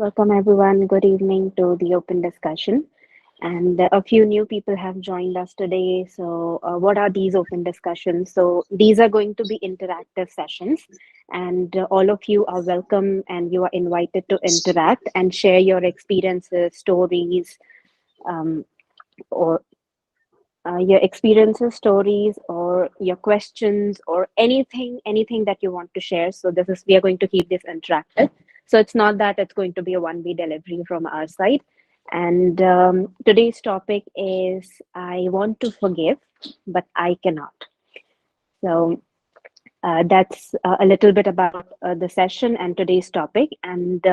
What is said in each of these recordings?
Welcome, everyone. Good evening to the open discussion. And a few new people have joined us today. So, what are these open discussions? So, these are going to be interactive sessions, and all of you are welcome and you are invited to interact and share your experiences, stories, um, or or your questions, or anything that you want to share. So we are going to keep this interactive. So it's not that it's going to be a one-way delivery from our side. And today's topic is I want to forgive, but I cannot. So that's a little bit about the session and today's topic. And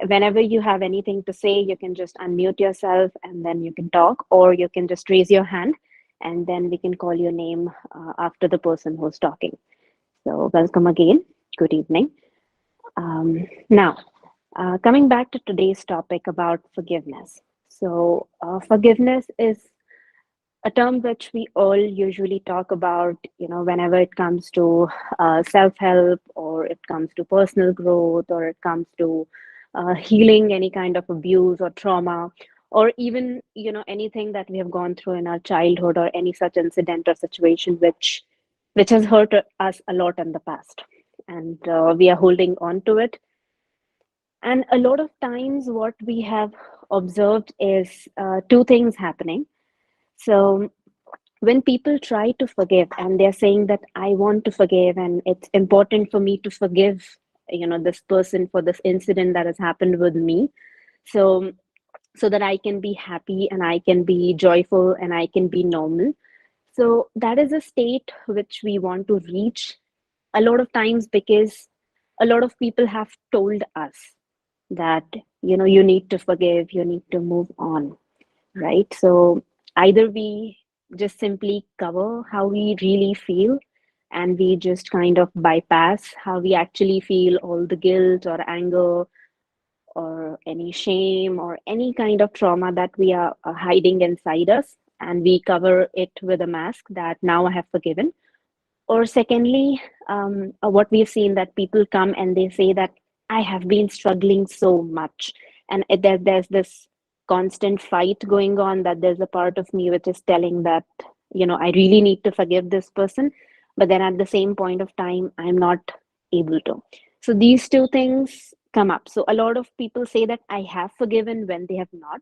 whenever you have anything to say, you can just unmute yourself and then you can talk, or you can just raise your hand and then we can call your name after the person who's talking. So, welcome again. Good evening. Now, coming back to today's topic about forgiveness. So, forgiveness is a term which we all usually talk about, whenever it comes to self-help, or it comes to personal growth, or it comes to healing any kind of abuse or trauma, or even, anything that we have gone through in our childhood, or any such incident or situation which has hurt us a lot in the past. And we are holding on to it. And a lot of times what we have observed is two things happening. So when people try to forgive and they're saying that I want to forgive and it's important for me to forgive, this person for this incident that has happened with me, so so that I can be happy and I can be joyful and I can be normal. So that is a state which we want to reach a lot of times, because a lot of people have told us that, you need to forgive, you need to move on, right? So either we just simply cover how we really feel, and we just kind of bypass how we actually feel, all the guilt or anger or any shame or any kind of trauma that we are hiding inside us, and we cover it with a mask that now I have forgiven. Or secondly, what we've seen, that people come and they say that I have been struggling so much, and there's this constant fight going on, that there's a part of me which is telling that, I really need to forgive this person, but then at the same point of time, I'm not able to. So these two things come up. So a lot of people say that I have forgiven when they have not,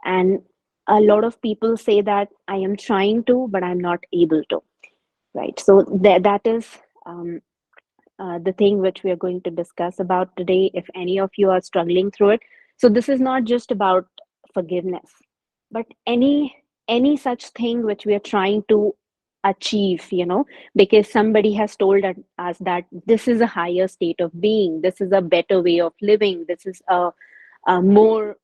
and a lot of people say that I am trying to, but I'm not able to. Right. So that is um, the thing which we are going to discuss about today, if any of you are struggling through it. So this is not just about forgiveness, but any such thing which we are trying to achieve, because somebody has told us that this is a higher state of being, this is a better way of living, this is a more,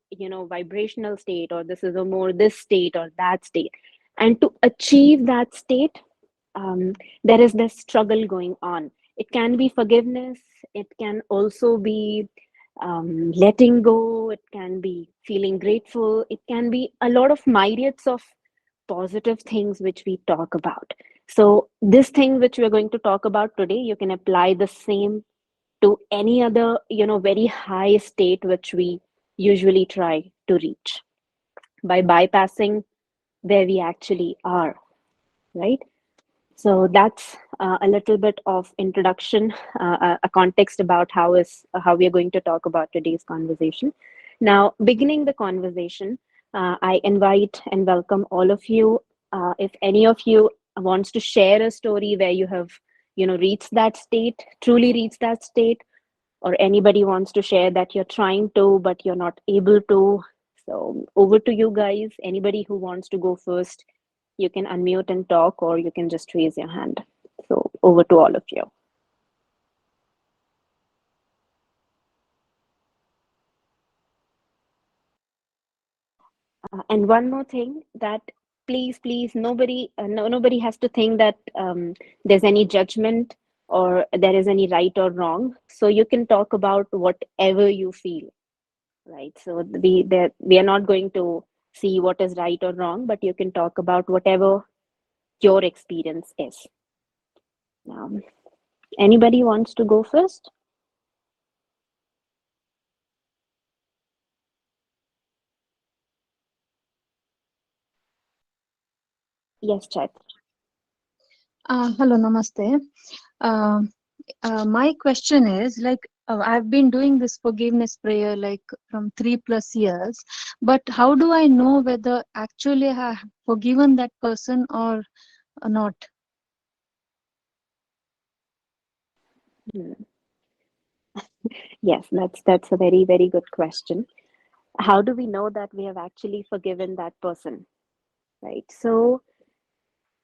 vibrational state, or this is a more this state or that state. And to achieve that state, there is this struggle going on. It can be forgiveness, it can also be letting go, it can be feeling grateful, it can be a lot of myriads of positive things which we talk about. So, this thing which we're going to talk about today, you can apply the same to any other, very high state which we usually try to reach by bypassing where we actually are, right? So that's a little bit of introduction, a context about how we are going to talk about today's conversation. Now, beginning the conversation, I invite and welcome all of you. If any of you wants to share a story where you have, reached that state, truly reached that state, or anybody wants to share that you're trying to but you're not able to. So over to you guys. Anybody who wants to go first, you can unmute and talk, or you can just raise your hand. So over to all of you. And one more thing, that please, nobody, nobody has to think that there's any judgment or there is any right or wrong. So you can talk about whatever you feel, right? So we are not going to see what is right or wrong, but you can talk about whatever your experience is. Now, anybody wants to go first? Yes, Chet. Hello, namaste. Uh, my question is like I've been doing this forgiveness prayer like from 3+ years, but how do I know whether actually I have forgiven that person or not? Hmm. Yes, that's a very, very good question. How do we know that we have actually forgiven that person, right? So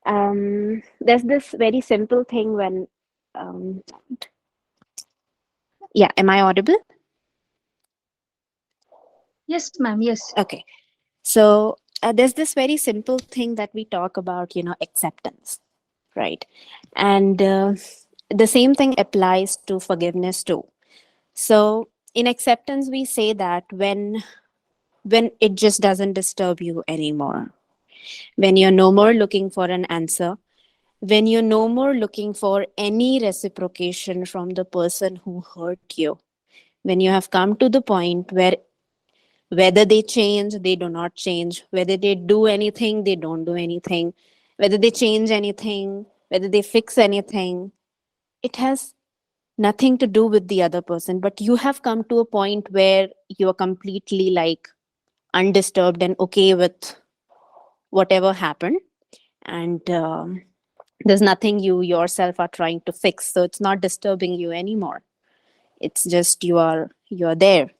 there's this very simple thing when um, yeah, am I audible? Yes, ma'am. Yes. Okay. So there's this very simple thing that we talk about, acceptance, right? And the same thing applies to forgiveness too. So in acceptance, we say that when it just doesn't disturb you anymore, when you're no more looking for an answer, when you're no more looking for any reciprocation from the person who hurt you, when you have come to the point where whether they change, they do not change, whether they do anything, they don't do anything, whether they change anything, whether they fix anything, it has nothing to do with the other person. But you have come to a point where you are completely like undisturbed and okay with whatever happened. And there's nothing you yourself are trying to fix. So it's not disturbing you anymore. It's just you're there.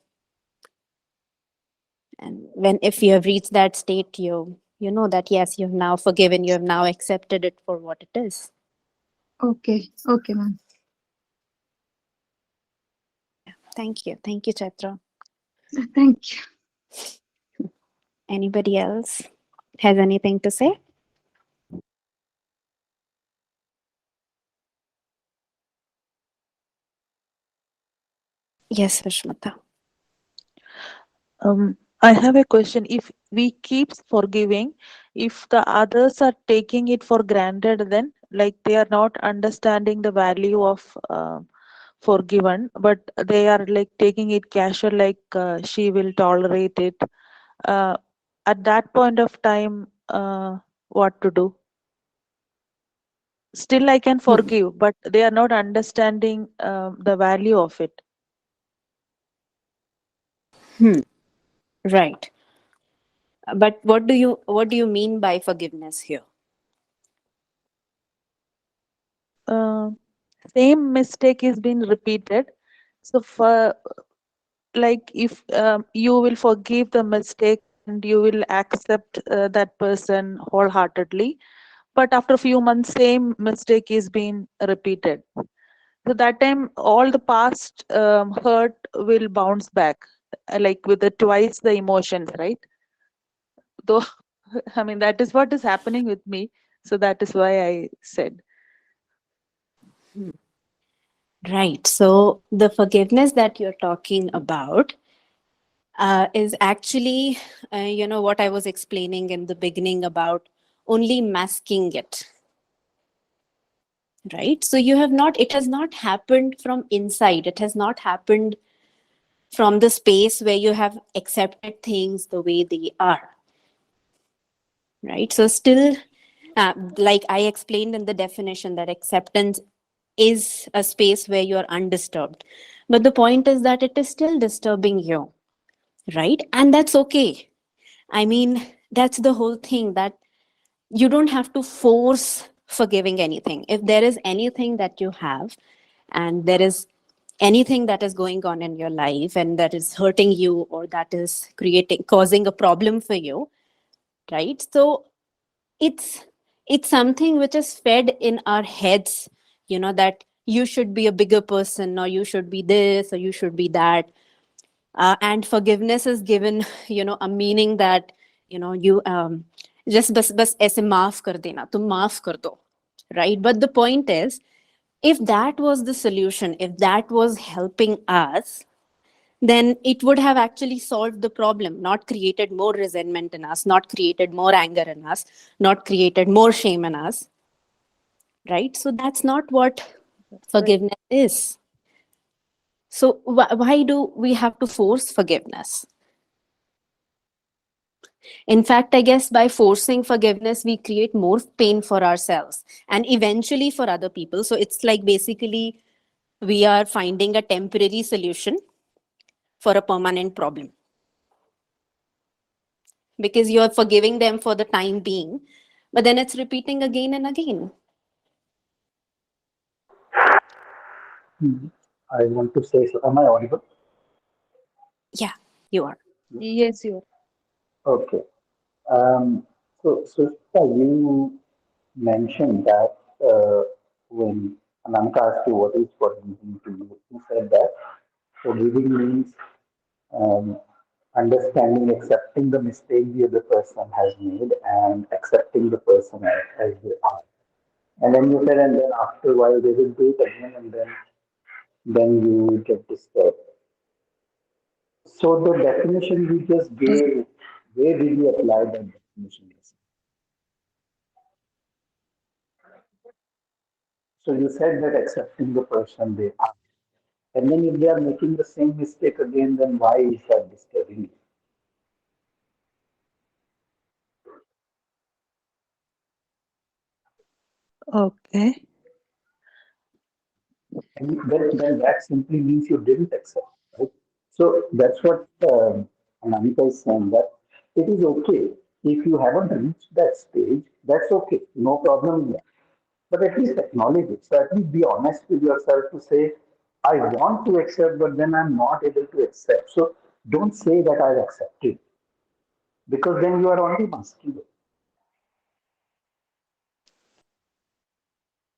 And when if you have reached that state, you know that yes, you've now forgiven, you have now accepted it for what it is. Okay. Okay, ma'am. Thank you, Chaitra. Thank you. Anybody else has anything to say? Yes, Vishmata. I have a question. If we keep forgiving, if the others are taking it for granted, then like they are not understanding the value of forgiven, but they are like taking it casual, like she will tolerate it. Uh, at that point of time, what to do? Still, I can Hmm. forgive, but they are not understanding the value of it. Hmm. Right. But what do you mean by forgiveness here? Uh, Same mistake is being repeated. So for like if you will forgive the mistake and you will accept that person wholeheartedly, but after a few months same mistake is being repeated, so that time all the past hurt will bounce back, like with the twice the emotions, right? Though I mean that is what is happening with me, so that is why I said. Hmm. Right. So the forgiveness that you're talking about is actually, what I was explaining in the beginning about only masking it, right? So it has not happened from inside. It has not happened from the space where you have accepted things the way they are, right? So still, like I explained in the definition, that acceptance is a space where you are undisturbed. But the point is that it is still disturbing you, right? And that's okay. I mean, that's the whole thing, that you don't have to force forgiving anything. If there is anything that you have, and there is anything that is going on in your life and that is hurting you, or that is causing a problem for you, right? So it's it's something which is fed in our heads, that you should be a bigger person, or you should be this, or you should be that. And forgiveness is given a meaning that you just bas aise maaf kar dena, tum maaf kar do, right? But the point is, if that was the solution, if that was helping us, then it would have actually solved the problem, not created more resentment in us, not created more anger in us, not created more shame in us, right? So that's not what Right. forgiveness is. So why do we have to force forgiveness? In fact, I guess by forcing forgiveness, we create more pain for ourselves and eventually for other people. So it's like basically we are finding a temporary solution for a permanent problem because you're forgiving them for the time being, but then it's repeating again and again. I want to say, so am I audible? Yeah, you are. Yes, you. Okay. So you mentioned that when Anamika asked you what is forgiving to you, you said that forgiving means um, understanding, accepting the mistake the other person has made and accepting the person as they are. And then you said, and then after a while they will do it again, and then you get disturbed. So the definition we just gave, where did you apply that definition? So you said that accepting the person they are. And then if they are making the same mistake again, then why is that disturbing you? Okay. And then that simply means you didn't accept, right? So that's what Anamika is saying, that it is okay. If you haven't reached that stage, that's okay. No problem there. But at least acknowledge it. So at least be honest with yourself to say, I want to accept, but then I'm not able to accept. So don't say that I've accepted, because then you are only masking it,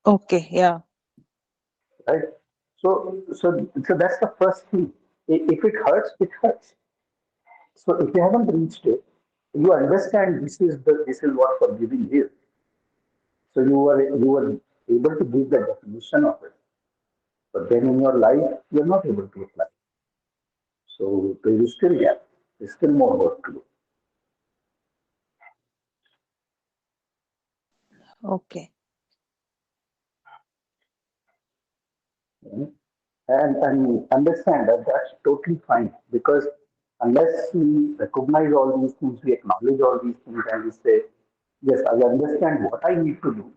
Okay. Yeah. right? So that's the first thing. If it hurts, it hurts. So if you haven't reached it, you understand this is what forgiving is. So you are able to give the definition of it. But then in your life, you're not able to apply. So there is still gap. There's still more work to do. Okay. Mhm. And understand that that's totally fine, because unless we recognize all these things, we acknowledge all these things, and we say, yes, I understand what I need to do.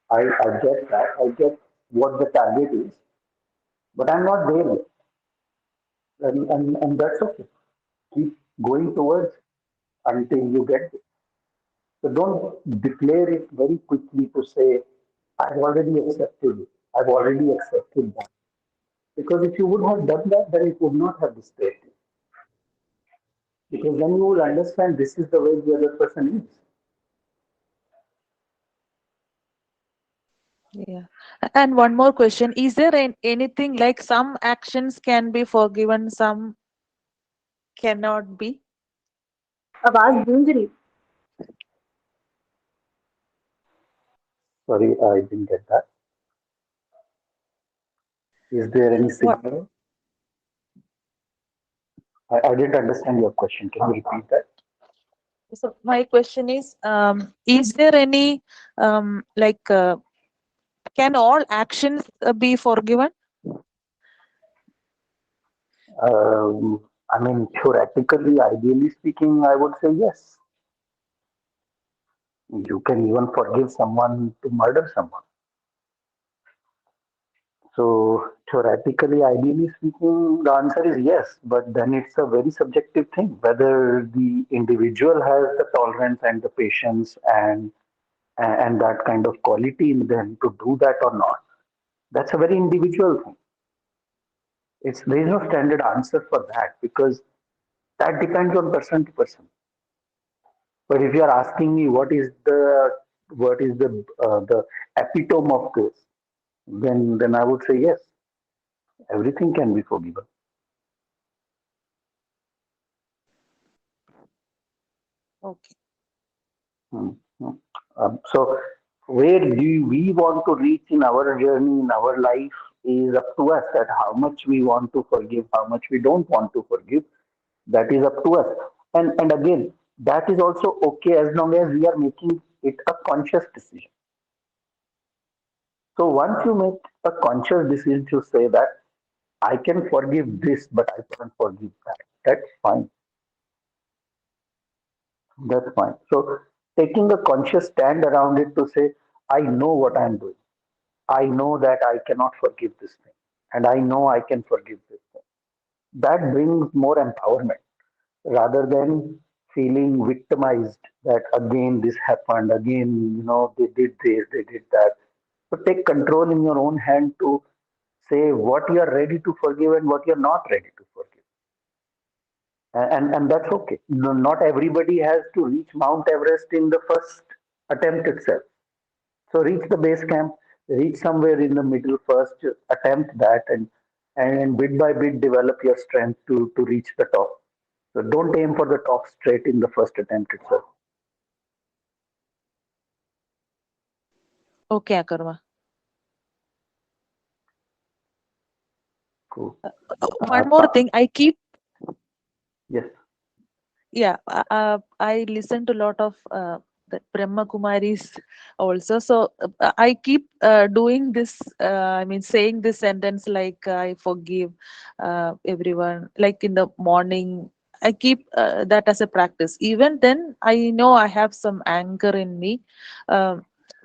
I get that. I get what the target is, but I'm not there yet. And that's okay. Keep going towards until you get there. So don't declare it very quickly to say, I've already accepted it. I've already accepted that. Because if you would have done that, then it would not have disturbed you. Because then you will understand this is the way the other person is. Yeah. And one more question. Is there anything like some actions can be forgiven, some cannot be? आवाज गूंज रही. Sorry, I didn't get that. Is there any What? signal? I didn't understand your question. Can you repeat that? So my question is there any like can all actions be forgiven? I mean, theoretically, ideally speaking, I would say yes. You can even forgive someone to murder someone. So theoretically, ideally speaking, the answer is yes, but then it's a very subjective thing whether the individual has the tolerance and the patience and that kind of quality in them to do that or not. That's a very individual thing. It's there is no standard answer for that, because that depends on person to person. But if you are asking me what is the epitome of this, then I would say yes, everything can be forgiven. Okay. Hmm, hmm. So where do we want to reach in our journey, in our life, is up to us, that how much we want to forgive, how much we don't want to forgive. That is up to us. And again, that is also okay as long as we are making it a conscious decision. So once you make a conscious decision to say that I can forgive this, but I can't forgive that, that's fine. That's fine. So taking a conscious stand around it to say, I know what I'm doing. I know that I cannot forgive this thing. And I know I can forgive this thing. That brings more empowerment rather than feeling victimized that again this happened, again, they did this, they did that. So take control in your own hand to say what you are ready to forgive and what you're not ready to forgive. And that's okay. Not everybody has to reach Mount Everest in the first attempt itself. So reach the base camp, reach somewhere in the middle first, attempt that, and bit by bit develop your strength to reach the top. So don't aim for the top straight in the first attempt itself. Okay, Akarma. Cool. One more thing, I keep Yes. I listen to a lot of the Brahma Kumaris also. So I keep doing this, saying this sentence like I forgive everyone, like in the morning. I keep that as a practice. Even then, I know I have some anger in me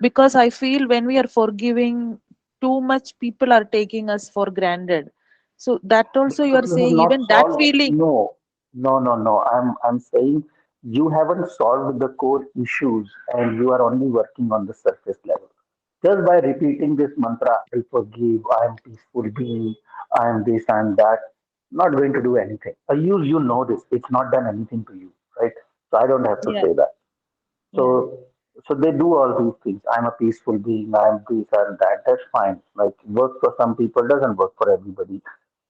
because I feel when we are forgiving too much, people are taking us for granted. So that also you Because are you have saying, not even that solved. feeling. No. I'm saying you haven't solved the core issues and you are only working on the surface level. Just by repeating this mantra, I forgive, I am peaceful being, I am this, I am that, not going to do anything. You know this. It's not done anything to you, right? So I don't have to Yeah, say that. yeah. So, so they do all these things. I'm a peaceful being. I'm this and that. That's fine. Like works for some people, doesn't work for everybody.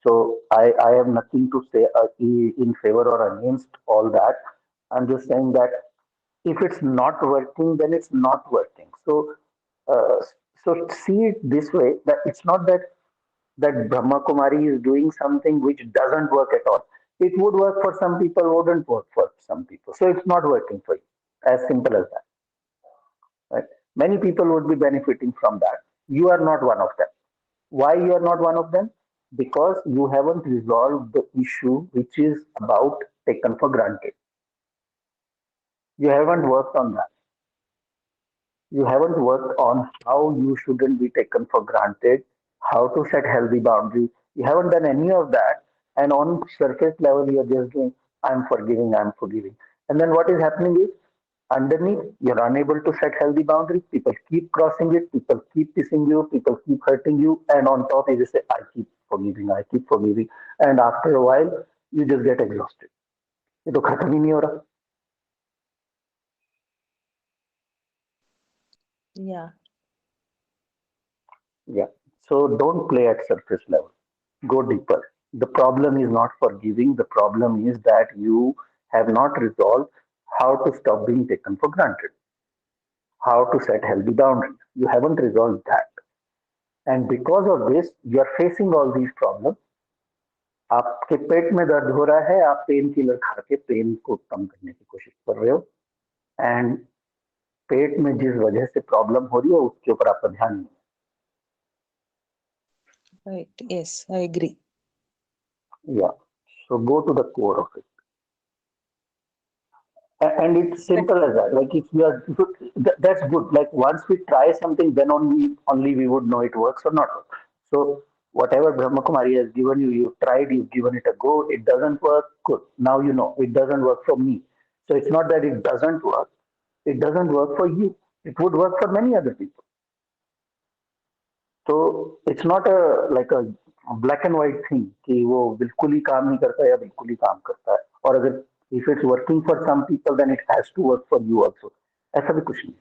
So I have nothing to say in favor or against all that. I'm just saying that if it's not working, then it's not working. Uh, so see it this way: that it's not that Brahma Kumari is doing something which doesn't work at all. It would work for some people, wouldn't work for some people. So it's not working for you. As simple as that. Right? Many people would be benefiting from that. You are not one of them. Why you are not one of them? Because you haven't resolved the issue which is about taken for granted. You haven't worked on that. You haven't worked on how you shouldn't be taken for granted, how to set healthy boundaries. You haven't done any of that. And on surface level, you're just doing, I'm forgiving, I'm forgiving. And then what is happening is, underneath, you're unable to set healthy boundaries. People keep crossing it. People keep pissing you. People keep hurting you. And on top, you just say, I keep forgiving. I keep forgiving. And after a while, you just get exhausted. ये तो खत्म ही नहीं हो रहा. Yeah. Yeah. So don't play at surface level. Go deeper. The problem is not forgiving. The problem is that you have not resolved how to stop being taken for granted, how to set healthy boundaries. You haven't resolved that. And because of this, you are facing all these problems. आपके पेट में दर्द हो रहा है, आप pain killer खा के pen को कम करने की कोशिश कर रहे हो. एंड पेट में जिस वजह से प्रॉब्लम हो रही है उसके ऊपर आपका ध्यान नहीं. Right. Yes, I agree. Yeah. So go to the core of it. And it's simple as that. Like if we are, that's good. Like once we try something, then only we would know it works or not. So whatever Brahma Kumari has given you, you've tried, you've given it a go. It doesn't work. Good. Now you know it doesn't work for me. So it's not that it doesn't work. It doesn't work for you. It would work for many other people. So it's not a like a black and white thing कि वो बिल्कुल ही काम नहीं करता या बिल्कुल ही काम करता है. और अगर if it's working for some people, then it has to work for you also. ऐसा भी कुछ नहीं.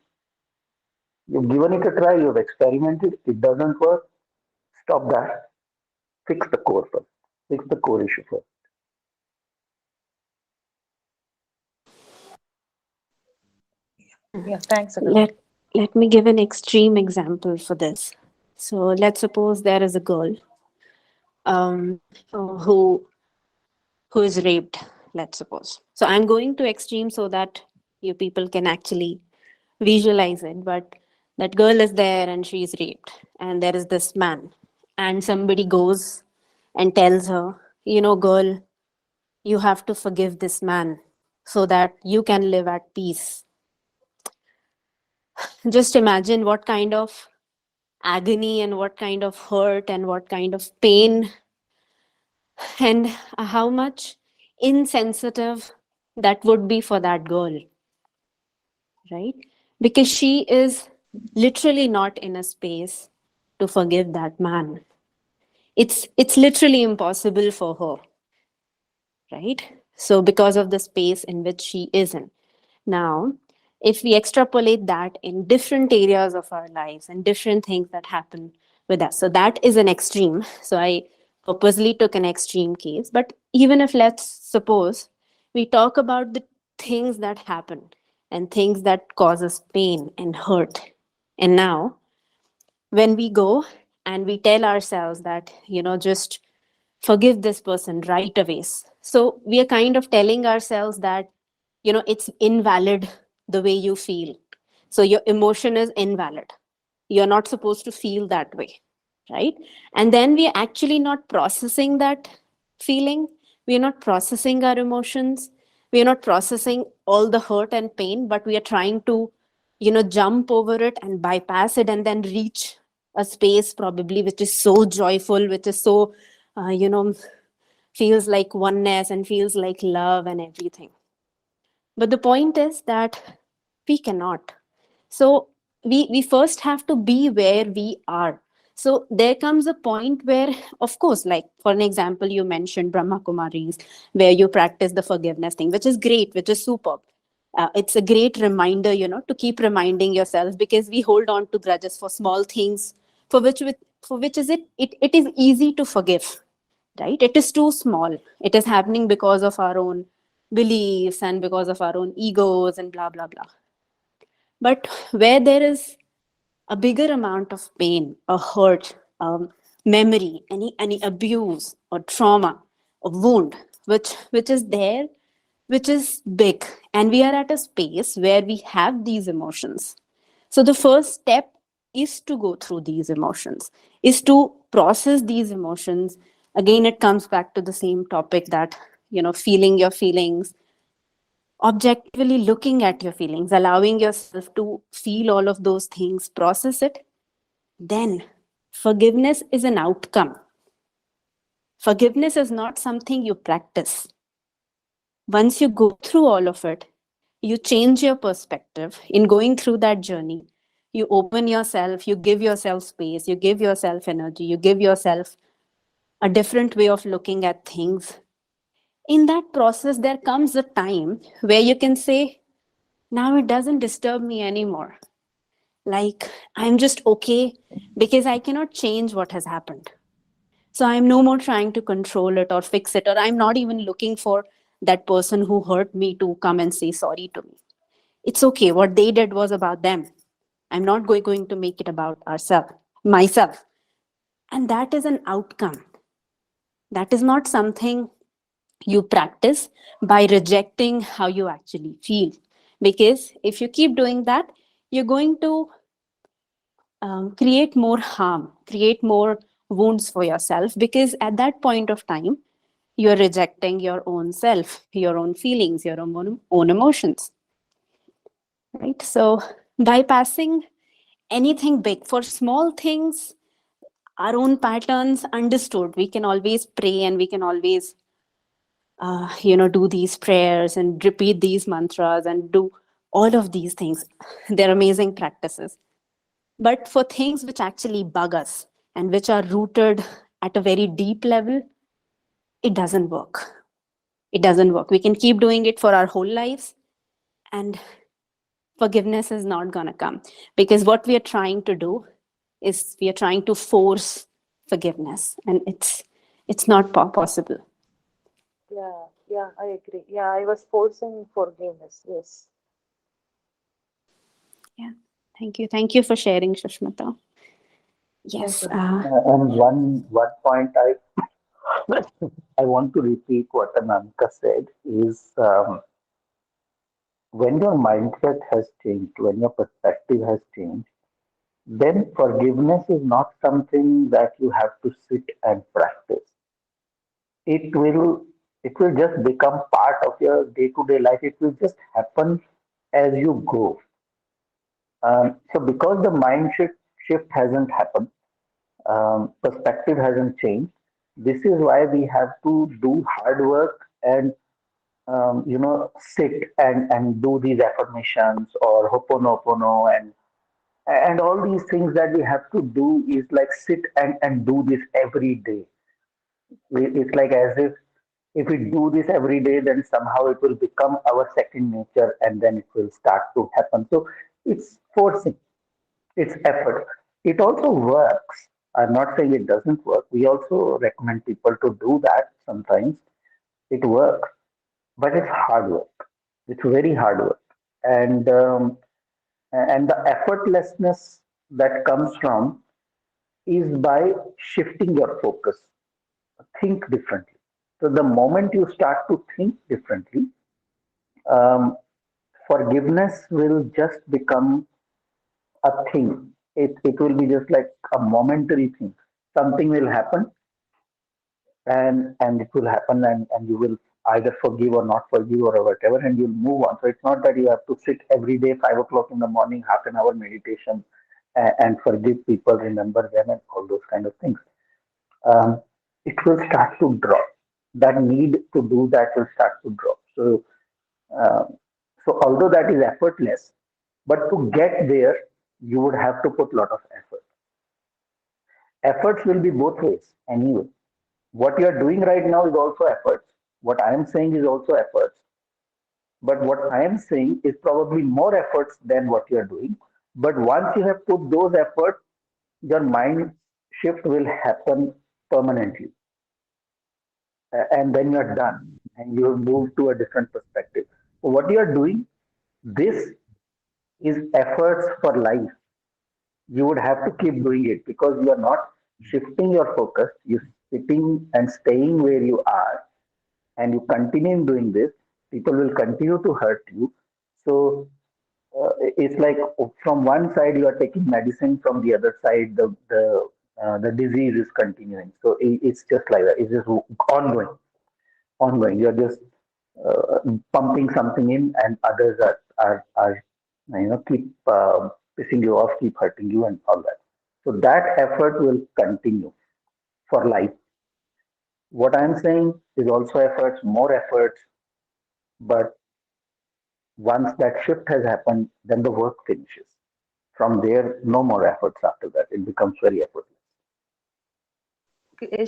You've given it a try, you've experimented, it doesn't work. Stop that. Fix the core first. Fix the core issue first. Yeah, thanks, Akarma. Let me give an extreme example for this. So let's suppose there is a girl who is raped, let's suppose. So I'm going to extreme so that you people can actually visualize it. But that girl is there and she's raped, and there is this man, and somebody goes and tells her, girl, you have to forgive this man. so that you can live at peace. Just imagine what kind of agony and what kind of hurt and what kind of pain and how much insensitive that would be for that girl, right? Because she is literally not in a space to forgive that man. It's literally impossible for her, right? So because of the space in which she is in. Now, if we extrapolate that in different areas of our lives and different things that happen with us, so that is an extreme. So I purposely took an extreme case. But even if, let's suppose, we talk about the things that happen and things that cause us pain and hurt. And now, when we go and we tell ourselves that, just forgive this person right away. So we are kind of telling ourselves that, it's invalid the way you feel. So your emotion is invalid. You're not supposed to feel that way, right? And then we're actually not processing that feeling. We're not processing our emotions. We're not processing all the hurt and pain, but we are trying to, jump over it and bypass it and then reach a space probably which is so joyful, which is so, feels like oneness and feels like love and everything. But the point is that we cannot. So we first have to be where we are. So there comes a point where, of course, like for an example, you mentioned Brahma Kumaris, where you practice the forgiveness thing, which is great, which is superb. It's a great reminder, to keep reminding yourself, because we hold on to grudges for small things, for which it is easy to forgive, right? It is too small. It is happening because of our own beliefs and because of our own egos and blah blah blah. But where there is a bigger amount of pain, a hurt, memory, any abuse or trauma, a wound, which is there, which is big, and we are at a space where we have these emotions. So the first step is to go through these emotions, is to process these emotions. Again, it comes back to the same topic that, feeling your feelings, objectively looking at your feelings, allowing yourself to feel all of those things, process it. Then forgiveness is an outcome. Forgiveness is not something you practice. Once you go through all of it, you change your perspective. In going through that journey, you open yourself, you give yourself space, you give yourself energy, you give yourself a different way of looking at things. In that process, there comes a time where you can say, now it doesn't disturb me anymore. Like, I'm just okay because I cannot change what has happened. So I'm no more trying to control it or fix it, or I'm not even looking for that person who hurt me to come and say sorry to me. It's okay. What they did was about them. I'm not going to make it about myself. And that is an outcome. That is not something you practice by rejecting how you actually feel. Because if you keep doing that, you're going to create more harm, create more wounds for yourself, because at that point of time, you're rejecting your own self, your own feelings, your own emotions, right? So bypassing anything big, for small things, our own patterns understood, we can always pray and we can always do these prayers and repeat these mantras and do all of these things. They're amazing practices. But for things which actually bug us and which are rooted at a very deep level, it doesn't work. It doesn't work. We can keep doing it for our whole lives, and forgiveness is not going to come, because what we are trying to do is we are trying to force forgiveness, and it's not possible. Yeah, I agree. Yeah, I was forcing forgiveness. Yes. Yeah. Thank you for sharing, Shushmita. Yes. And one point I want to repeat what Anamika said is, when your mindset has changed, when your perspective has changed, then forgiveness is not something that you have to sit and practice. It will It will just become part of your day-to-day life. It will just happen as you go. So because the shift hasn't happened, perspective hasn't changed. This is why we have to do hard work and sit and do these affirmations or hoponopono and all these things that we have to do is like sit and do this every day. It's like as if we do this every day, then somehow it will become our second nature and then it will start to happen. So it's forcing, it's effort. It also works. I'm not saying it doesn't work. We also recommend people to do that sometimes. It works, but it's hard work. It's very hard work. And the effortlessness that comes from is by shifting your focus. Think differently. So the moment you start to think differently, um, forgiveness will just become a thing. It will be just like a momentary thing. Something will happen and it will happen and you will either forgive or not forgive or whatever and you'll move on. So it's not that you have to sit every day, 5 o'clock in the morning, half an hour meditation and forgive people, remember them and all those kind of things. It will start to drop. That need to do that will start to drop. Uh, so although that is effortless, but to get there, you would have to put a lot of effort. Efforts will be both ways anyway. What you are doing right now is also efforts. What I am saying is also efforts. But what I am saying is probably more efforts than what you are doing. But once you have put those efforts, your mind shift will happen permanently. And then you're done and you move to a different perspective. So what you are doing, this is efforts for life. You would have to keep doing it because you are not shifting your focus. You're sitting and staying where you are and you continue doing this, people will continue to hurt you. So it's like from one side you are taking medicine, from the other side the disease is continuing. So it's just like that. It's just ongoing, ongoing. You're just pumping something in, and others are keep pissing you off, keep hurting you, and all that. So that effort will continue for life. What I'm saying is also efforts, more efforts, but once that shift has happened, then the work finishes. From there, no more efforts after that. It becomes very effortless.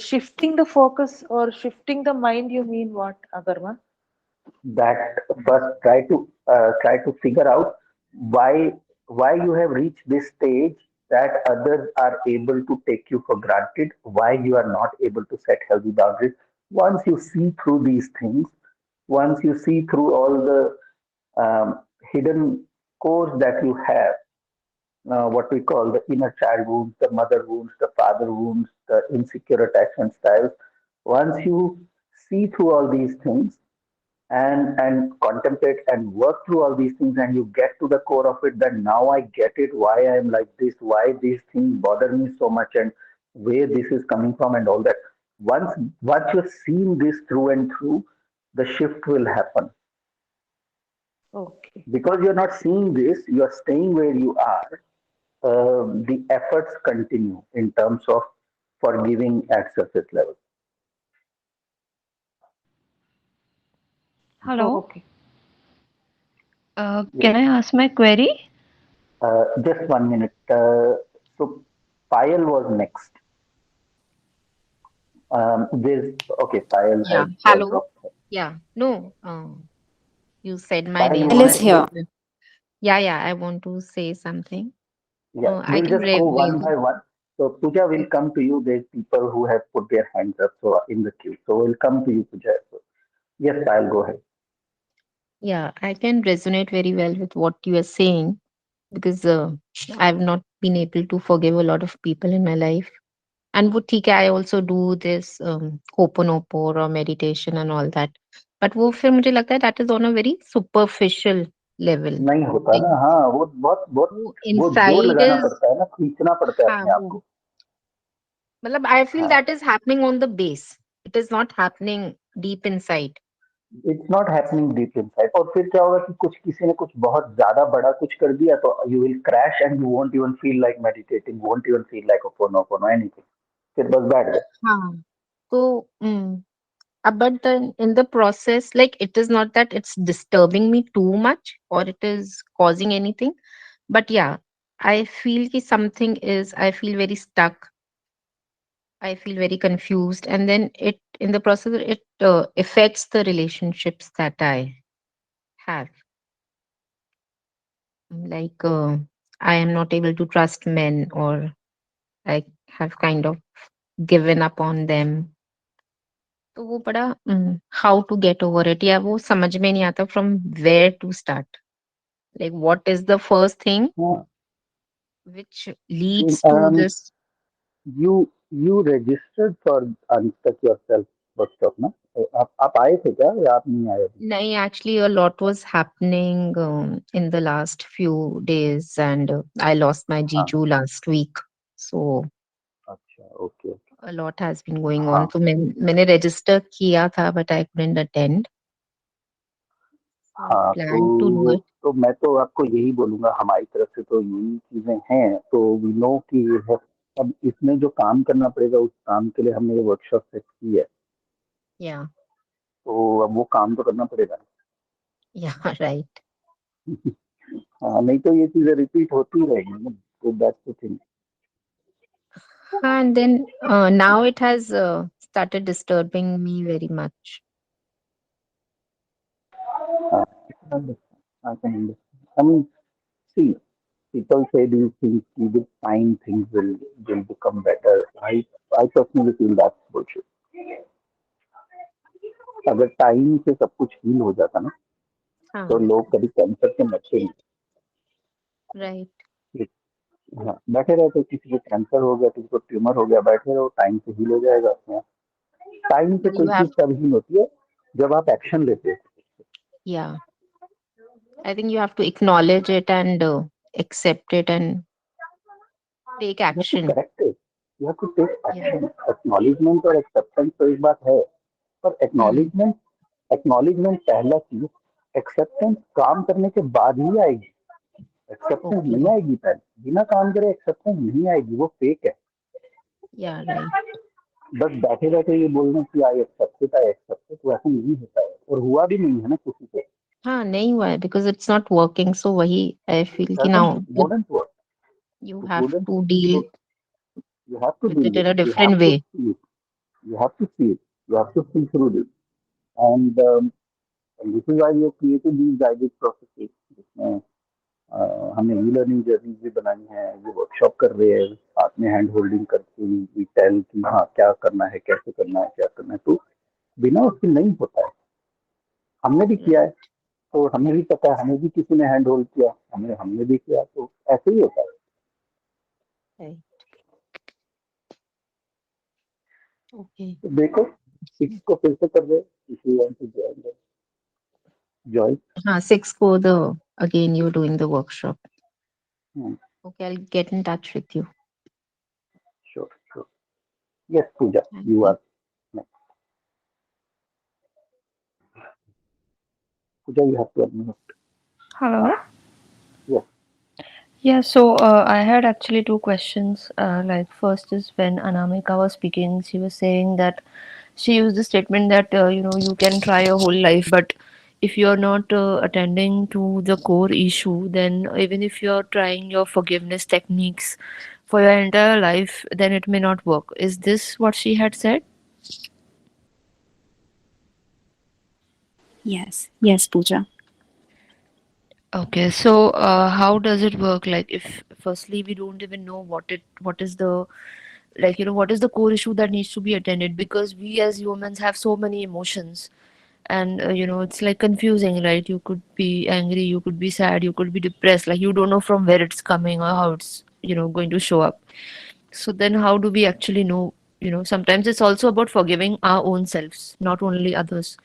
Shifting the focus or shifting the mind, you mean what, Agarma? That first try to figure out why why you have reached this stage that others are able to take you for granted, why you are not able to set healthy boundaries. Once you see through these things, once you see through all the hidden cores that you have, what we call the inner child wounds, the mother wounds, the father wounds, the insecure attachment styles. Once you see through all these things and contemplate and work through all these things, and you get to the core of it, that now I get it, why I am like this, why these things bother me so much, and where this is coming from, and all that. Once you've seen this through and through, the shift will happen. Okay. Because you're not seeing this, you're staying where you are. The efforts continue in terms of forgiving at surface level. Hello. Okay. Can I ask my query? Just 1 minute. So Payal was next. This okay. Payal Yeah. has Hello. dropped. Yeah. No. You said my Payal, you name, L is wanted but to go? here. yeah, yeah. I want to say something. Yeah, I we'll can just go one review. by one. So Pooja will come to you. There's people who have put their hands up so in the queue. So we'll come to you, Pooja. So, yes, Payal, go ahead. Yeah, I can resonate very well with what you are saying because I've not been able to forgive a lot of people in my life. And वो ठीक है, I also do this Ho'oponopono or meditation and all that. But वो फिर मुझे लगता है that is on a very superficial level. नहीं होता ना, Like, हाँ, वो बहुत बहुत वो वो जोर inside लगाना is, पड़ता है ना, खींचना पड़ता है हाँ अपने आप वो को. मतलब I feel हाँ, that is happening on the base. It is not happening deep inside. It's not happening deep inside. और फिर क्या होगा कि कुछ किसी ने कुछ बहुत ज्यादा बड़ा कुछ कर दिया तो you will crash and you won't even feel like meditating, won't even feel like oponopono anything, फिर बस बैठ गए। हाँ, तो but then in the process, like it is not that it's disturbing me too much or it is causing anything, but yeah, I feel ki something is, I feel very stuck, I feel very confused, and then it in the process it affects the relationships that I have. Like I am not able to trust men, or I have kind of given up on them. तो वो बड़ा how to get over it, या वो समझ में नहीं आता from where to start, like what is the first thing हाँ, which leads to this. You you registered for unstuck yourself workshop ना? आप आए थे क्या या आप नहीं आए अभी? नहीं, actually a lot was happening in the last few days and I lost my हाँ, जीजू लास्ट वीक, सो अच्छा, okay okay. A lot has been going on. हाँ तो मैंने रजिस्टर किया था but I couldn't attend, so हाँ, plan to do it. तो मैं तो आपको यही बोलूंगा, हमारी तरफ से तो यही चीजें हैं, तो वी नो कि ये है। अब इसमें जो काम करना पड़ेगा उस काम के लिए हमने ये वर्कशॉप सेट की है, या तो अब वो काम तो करना पड़ेगा। या राइट. हाँ, नहीं तो ये चीजें रिपीट होती रहेगी ना, तो that's the thing. And then now it has started disturbing me very much. हाँ, I can understand. I mean, see, people say these things, with time things will become better. I personally feel that's bullshit. अगर time से सब कुछ heal हो जाता ना तो हाँ, लोग कभी कैंसर से मरते right. नहीं। हाँ, बैठे रहते, किसी को कैंसर हो गया, किसी को ट्यूमर हो गया, बैठे रहो, टाइम से हील हो जाएगा अपने। टाइम से But कोई you चीज have, तब हील होती है जब आप एक्शन लेते हो। yeah, I think you have to acknowledge it and accept it and take you have to action. Correct it, you have to take Yeah. Action. Acknowledgement और एक्सेप्टेंस तो एक बात है, पर Hmm. एक्नॉलेजमेंट पहला चीज, एक्सेप्टेंस काम करने के बाद ही आएगी। एक्सेप्टेंस नहीं Okay. आएगी पहले, बिना काम करे एक्सेप्टेंस नहीं आएगी, वो फेक है। Yeah, right. बस बैठे बैठे ये बोलना कि आई एक्सेप्ट तो ऐसा नहीं होता है, और हुआ भी नहीं है ना किसी से। हाँ, नहीं हुआ है because it's not working. So वही I feel कि now It wouldn't work. you It have wouldn't. to deal So you have to with deal it in with a it. You have different to way. see it. You have to see it. You have to see through this. And this is why we have created these guided processes, जिसमें हमने e learning journey भी बनाई है, ये workshop कर रहे हैं, साथ में हैंड होल्डिंग करके वी टेल कि हाँ क्या करना है, कैसे करना है, क्या करना है। तो बिना उसके नहीं होता है। हमने भी किया है, Right. तो हमें भी पता है, हमें भी किसी ने हैंड होल्ड किया, हमने हमने भी किया, तो ऐसे ही होता है। Right. Okay. तो देखो, इसको फिर से कर दे, इसी वांट टू जॉइन। हाँ, 6 को the again you're doing the workshop. Okay, I'll get in touch with you. Sure sure. Yes Pooja, Thank you you. Are next. Pooja, you have to unmute. Hello. Yes. Yeah, so I had actually two questions. Like, first is when Anamika was speaking, she was saying that she used the statement that you can try your whole life, but if you're not attending to the core issue, then even if you're trying your forgiveness techniques for your entire life, then it may not work. Is this what she had said? Yes, Pooja. Okay, so how does it work? Like, if firstly we don't even know what is the, like, what is the core issue that needs to be attended, because we as humans have so many emotions, and it's like confusing, right? You could be angry, you could be sad, you could be depressed, like you don't know from where it's coming or how it's going to show up. So then how do we actually know? Sometimes it's also about forgiving our own selves, not only others.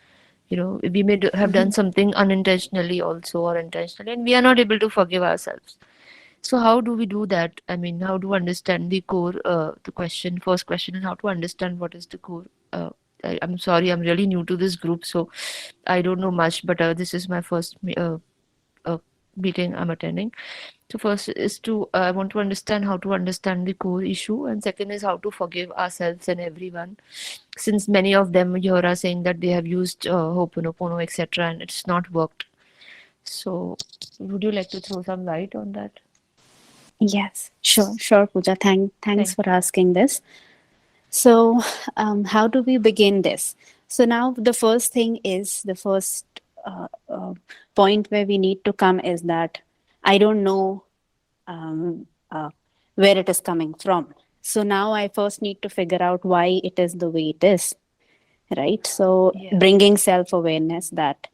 We may have done something unintentionally also, or intentionally, and we are not able to forgive ourselves. So how do we do that? I mean, how to understand the core, the question, first question is how to understand what is the core I'm sorry, I'm really new to this group, so I don't know much, but this is my first meeting I'm attending. So first is to I want to understand how to understand the core issue, and second is how to forgive ourselves and everyone, since many of them here are saying that they have used Ho'oponopono, etc., and it's not worked. So, would you like to throw some light on that? Yes, sure, Pooja. Thanks Thank for asking this. So, how do we begin this? So now the first thing is the first point where we need to come is that I don't know um, where it is coming from. So now I first need to figure out why it is the way it is, right? So Yeah. bringing self-awareness that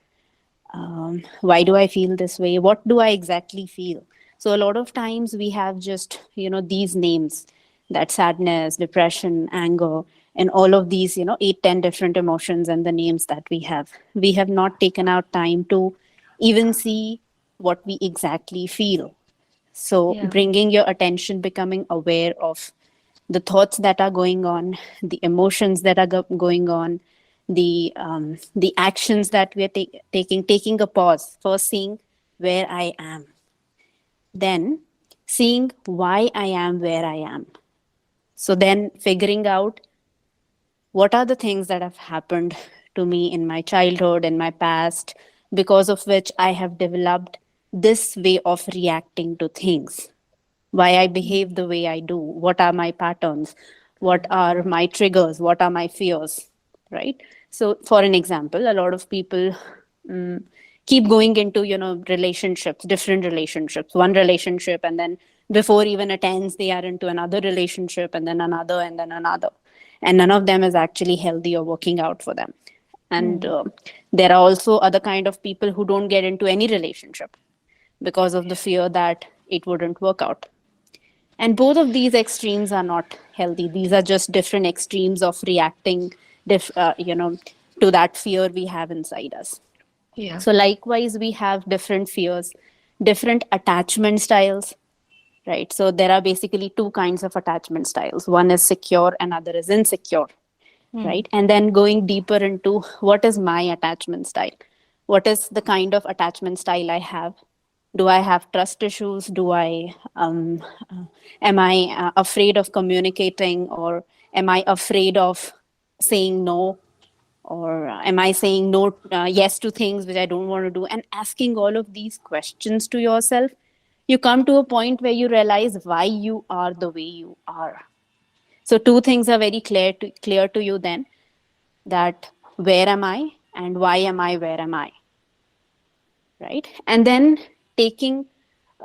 why do I feel this way? What do I exactly feel? So a lot of times we have just, these names, that sadness, depression, anger, and all of these, 8, 10 different emotions and the names that we have. We have not taken out time to even see what we exactly feel. So Yeah. bringing your attention, becoming aware of the thoughts that are going on, the emotions that are going on, the actions that we are taking a pause, first seeing where I am, then seeing why I am where I am. So then figuring out what are the things that have happened to me in my childhood, in my past, because of which I have developed this way of reacting to things, why I behave the way I do, what are my patterns, what are my triggers, what are my fears, right? So, for an example, a lot of people keep going into, relationships, different relationships, one relationship, and then before even it ends, they are into another relationship, and then another, and then another. And none of them is actually healthy or working out for them. And there are also other kind of people who don't get into any relationship because of the fear that it wouldn't work out. And both of these extremes are not healthy. These are just different extremes of reacting, to that fear we have inside us. Yeah. So likewise, we have different fears, different attachment styles, right? So there are basically two kinds of attachment styles. One is secure, another is insecure, right? And then going deeper into what is my attachment style? What is the kind of attachment style I have? Do I have trust issues? Do I am I afraid of communicating, or am I afraid of saying no, or am I saying no, yes to things which I don't want to do? And asking all of these questions to yourself, you come to a point where you realize why you are the way you are. So two things are very clear to you then, that where am I and why am I where am I, right? And then taking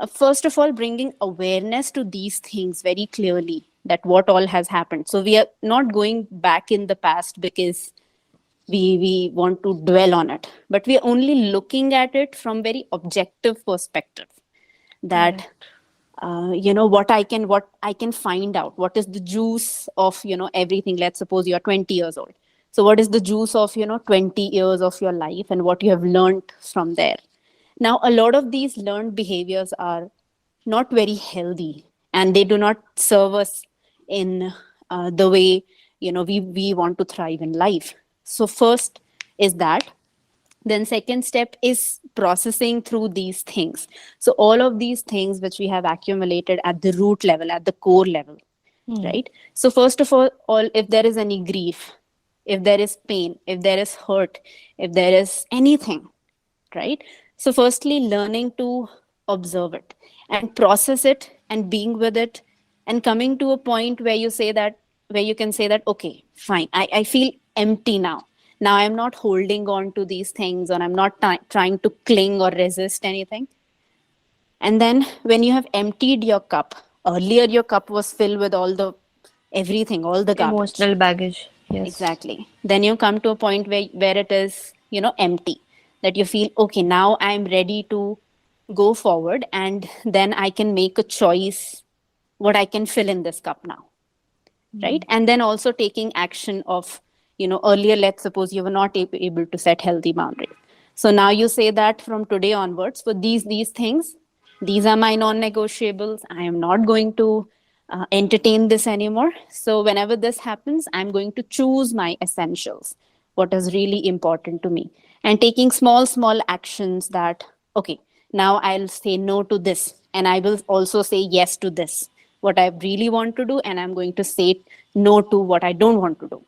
first of all, bringing awareness to these things very clearly, that what all has happened. So we are not going back in the past because we want to dwell on it, but we are only looking at it from very objective perspective, that what I can find out, what is the juice of everything. Let's suppose you are 20 years old. So what is the juice of 20 years of your life, and what you have learned from there? Now a lot of these learned behaviors are not very healthy, and they do not serve us in the way we want to thrive in life. So first is that. Then second step is processing through these things. So all of these things which we have accumulated at the root level, at the core level, right? So first of all, if there is any grief, if there is pain, if there is hurt, if there is anything, right? So firstly, learning to observe it and process it and being with it, and coming to a point where you can say that, okay, fine, I feel empty now. Now I'm not holding on to these things, or I'm not trying to cling or resist anything. And then when you have emptied your cup, earlier your cup was filled with all the everything, all the garbage. Emotional baggage. Yes. Exactly. Then you come to a point where it is, empty, that you feel, okay, now I'm ready to go forward, and then I can make a choice what I can fill in this cup now. Right. And then also taking action of, earlier, let's suppose you were not able to set healthy boundaries. So now you say that from today onwards, for these things, these are my non-negotiables. I am not going to entertain this anymore. So whenever this happens, I'm going to choose my essentials, what is really important to me, and taking small actions that, okay, now I'll say no to this, and I will also say yes to this, what I really want to do, and I'm going to say no to what I don't want to do,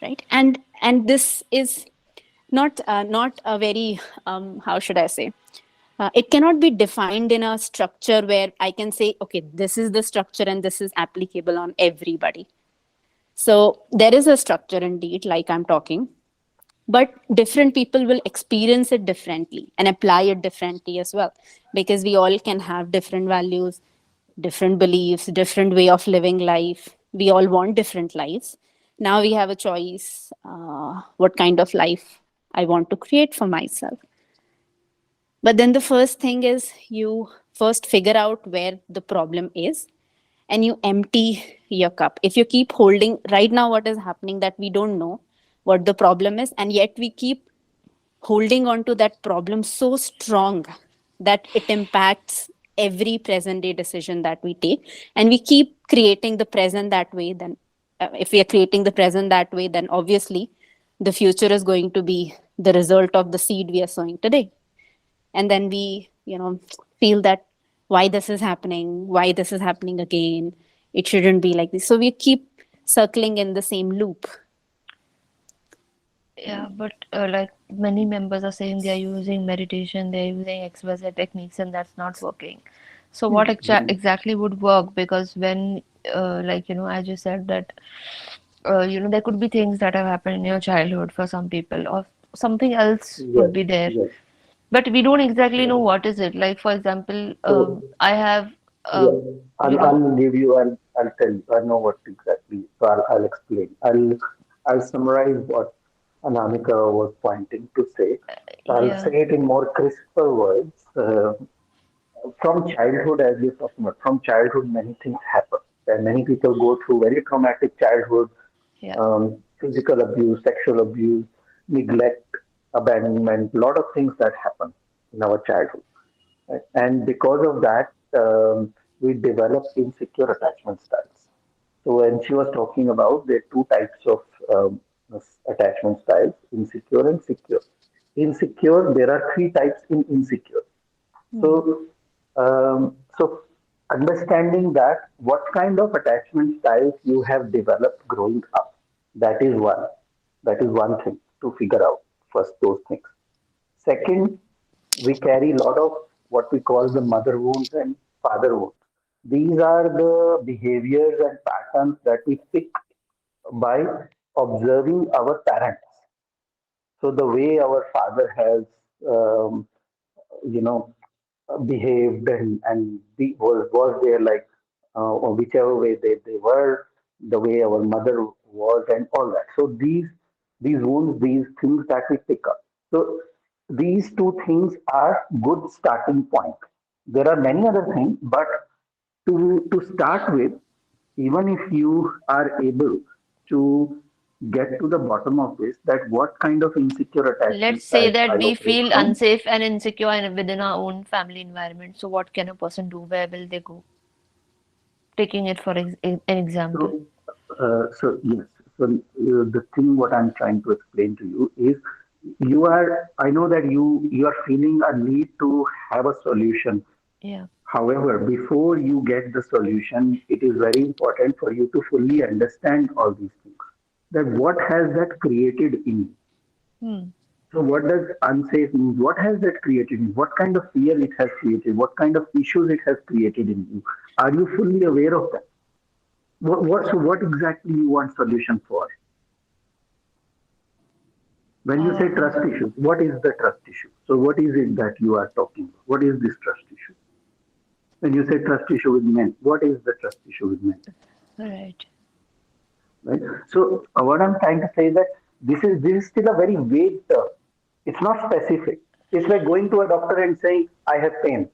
right? And this is not a very how should I say, it cannot be defined in a structure where I can say, okay, this is the structure and this is applicable on everybody. So there is a structure indeed, like I'm talking, but different people will experience it differently and apply it differently as well, because we all can have different values, different beliefs, different way of living life. We all want different lives. Now we have a choice, what kind of life I want to create for myself. But then the first thing is you first figure out where the problem is and you empty your cup. If you keep holding, right now, what is happening that we don't know what the problem is, and yet we keep holding on to that problem so strong that it impacts every present day decision that we take. And we keep creating the present that way, then if we are creating the present that way, then obviously the future is going to be the result of the seed we are sowing today. And then we feel that why this is happening again, it shouldn't be like this, so we keep circling in the same loop. Yeah, but like many members are saying they are using meditation, they're using XYZ techniques, and that's not working. So what exactly would work? Because when, as you said that, there could be things that have happened in your childhood for some people, or something else Yes, could be there, yes. but we don't exactly know what is it. Like for example, So, I have, yeah, you know, I'll give you, I'll tell you, I know what exactly, so I'll explain. I'll summarize what Anamika was pointing to say. So I'll yeah, say it in more crisper words. From childhood, as you're talking about, from childhood, many things happen. And many people go through very traumatic childhood, yeah, physical abuse, sexual abuse, neglect, abandonment, a lot of things that happen in our childhood. Right? And because of that, we develop insecure attachment styles. So when she was talking about there are two types of attachment styles, insecure and secure. Insecure, there are three types in insecure. So, so understanding that what kind of attachment styles you have developed growing up, that is one. That is one thing to figure out first, those things. Second, we carry a lot of what we call the mother wounds and father wounds. These are the behaviors and patterns that we pick by observing our parents. So the way our father has, um, you know, behaved and was there like or whichever way they were, the way our mother was and all that. So these wounds, these things that we pick up. So these two things are good starting point. There are many other things, but to start with, even if you are able to get to the bottom of this, that what kind of insecure attachment let's say styles that I we operate feel from. unsafe and insecure within our own family environment. So what can a person do? Where will they go? Taking it for an example. So, so yes. So the thing what I'm trying to explain to you is you are. I know that you are feeling a need to have a solution. Yeah. However, before you get the solution, it is very important for you to fully understand all these things. That what has that created in you? Hmm. So what does unsafe mean? What has that created in you? What kind of fear it has created? What kind of issues it has created in you? Are you fully aware of that? What exactly you want solution for? When you say Uh, trust issues, what is the trust issue? So what is it that you are talking about? What is this trust issue? When you say trust issue with men, what is the trust issue with men? right. Right? So what I'm trying to say is that this is still a very vague term. It's not specific. It's like going to a doctor and saying, I have pain,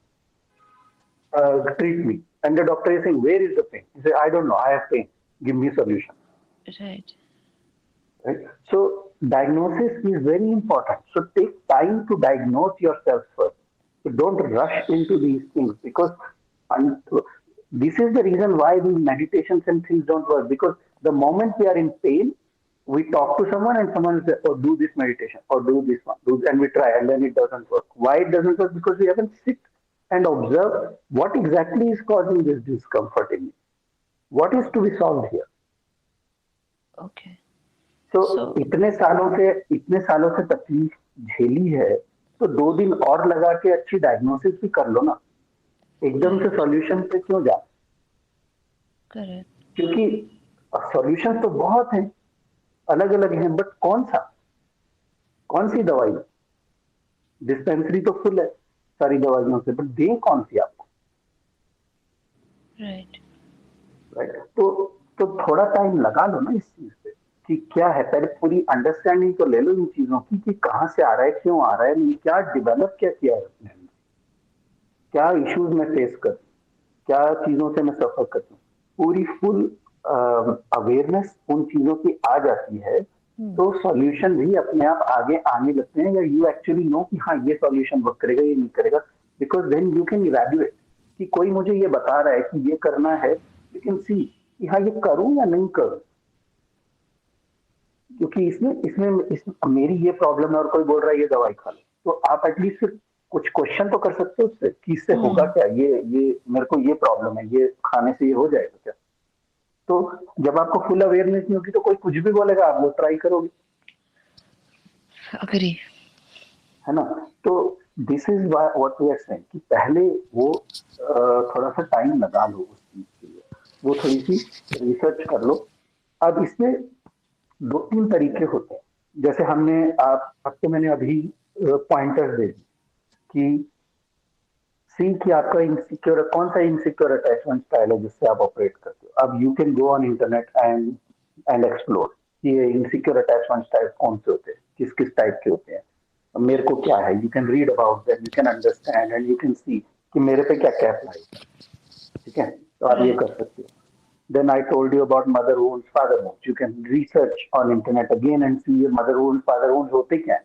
treat me. And the doctor is saying, where is the pain? He says, I don't know, I have pain. Give me a solution. Right. Right? So diagnosis is very important. So take time to diagnose yourself first. So don't rush into these things because This is the reason why these meditations and things don't work, because the moment we are in pain, we talk to someone and someone will say, oh, do this meditation or do this one, and we try and then it doesn't work. Why it doesn't work? Because we haven't sit and observe what exactly is causing this discomfort in me. What is to be solved here? Okay. तो So इतने सालों से तकलीफ झेली है, तो 2 दिन और लगा के अच्छी डायग्नोसिस भी कर लो ना, एकदम से सॉल्यूशन पे क्यों जा? correct. क्योंकि सॉल्यूशन तो बहुत हैं, अलग अलग हैं, बट कौन सी दवाई? डिस्पेंसरी तो फुल है सारी दवाइयों से, बट दें कौन सी आपको? Right. राइट? तो थोड़ा टाइम लगा लो ना इस चीज पे कि क्या है, पहले पूरी अंडरस्टैंडिंग तो ले लो इन चीजों की कि कहाँ से आ रहा है, क्यों आ रहा है, मैं क्या डेवलप क्या किया है अपने अंदर, क्या इश्यूज में फेस कर, क्या चीजों से मैं सफर करता हूँ। पूरी फुल अवेयरनेस उन चीजों की आ जाती है, तो सॉल्यूशन भी अपने आप आगे आने लगते हैं, या यू एक्चुअली नो कि हाँ ये सॉल्यूशन वर्क करेगा, ये नहीं करेगा, because then you can evaluate कि कोई मुझे ये बता रहा है कि ये करना है, यू कैन सी कि हाँ ये करूं या नहीं करूं, क्योंकि इसमें मेरी ये प्रॉब्लम है और कोई बोल रहा है ये दवाई खा लो, तो आप एटलीस्ट कुछ क्वेश्चन तो कर सकते हो उससे कि इससे होगा क्या, ये मेरे को ये प्रॉब्लम है, ये खाने से ये हो जाएगा क्या? तो जब आपको फुल अवेयरनेस नहीं होगी तो कोई कुछ भी बोलेगा, आप वो ट्राई करोगे। Agree. है ना? तो this is what we are saying कि पहले वो थोड़ा सा टाइम लगा लो उस चीज के लिए, वो थोड़ी सी रिसर्च कर लो। अब इसमें 2-3 तरीके होते हैं, जैसे आपको मैंने अभी पॉइंटर्स दे दी कि सी कि आपका इनसिक्योर कौन सा इनसिक्योर अटैचमेंट स्टाइल है जिससे आप ऑपरेट करते हो। अब you can go on internet and explore कि ये इनसिक्योर अटैचमेंट स्टाइल कौन से होते हैं, किस किस टाइप के होते हैं, मेरे को क्या है। You can read about that, you can understand and you can see कि मेरे पे क्या क्या अप्लाई है। ठीक है, तो आप ये कर सकते हो। Then I told you about mother wounds, father wounds. You can research on internet again and see your mother wounds, father wounds होते क्या है,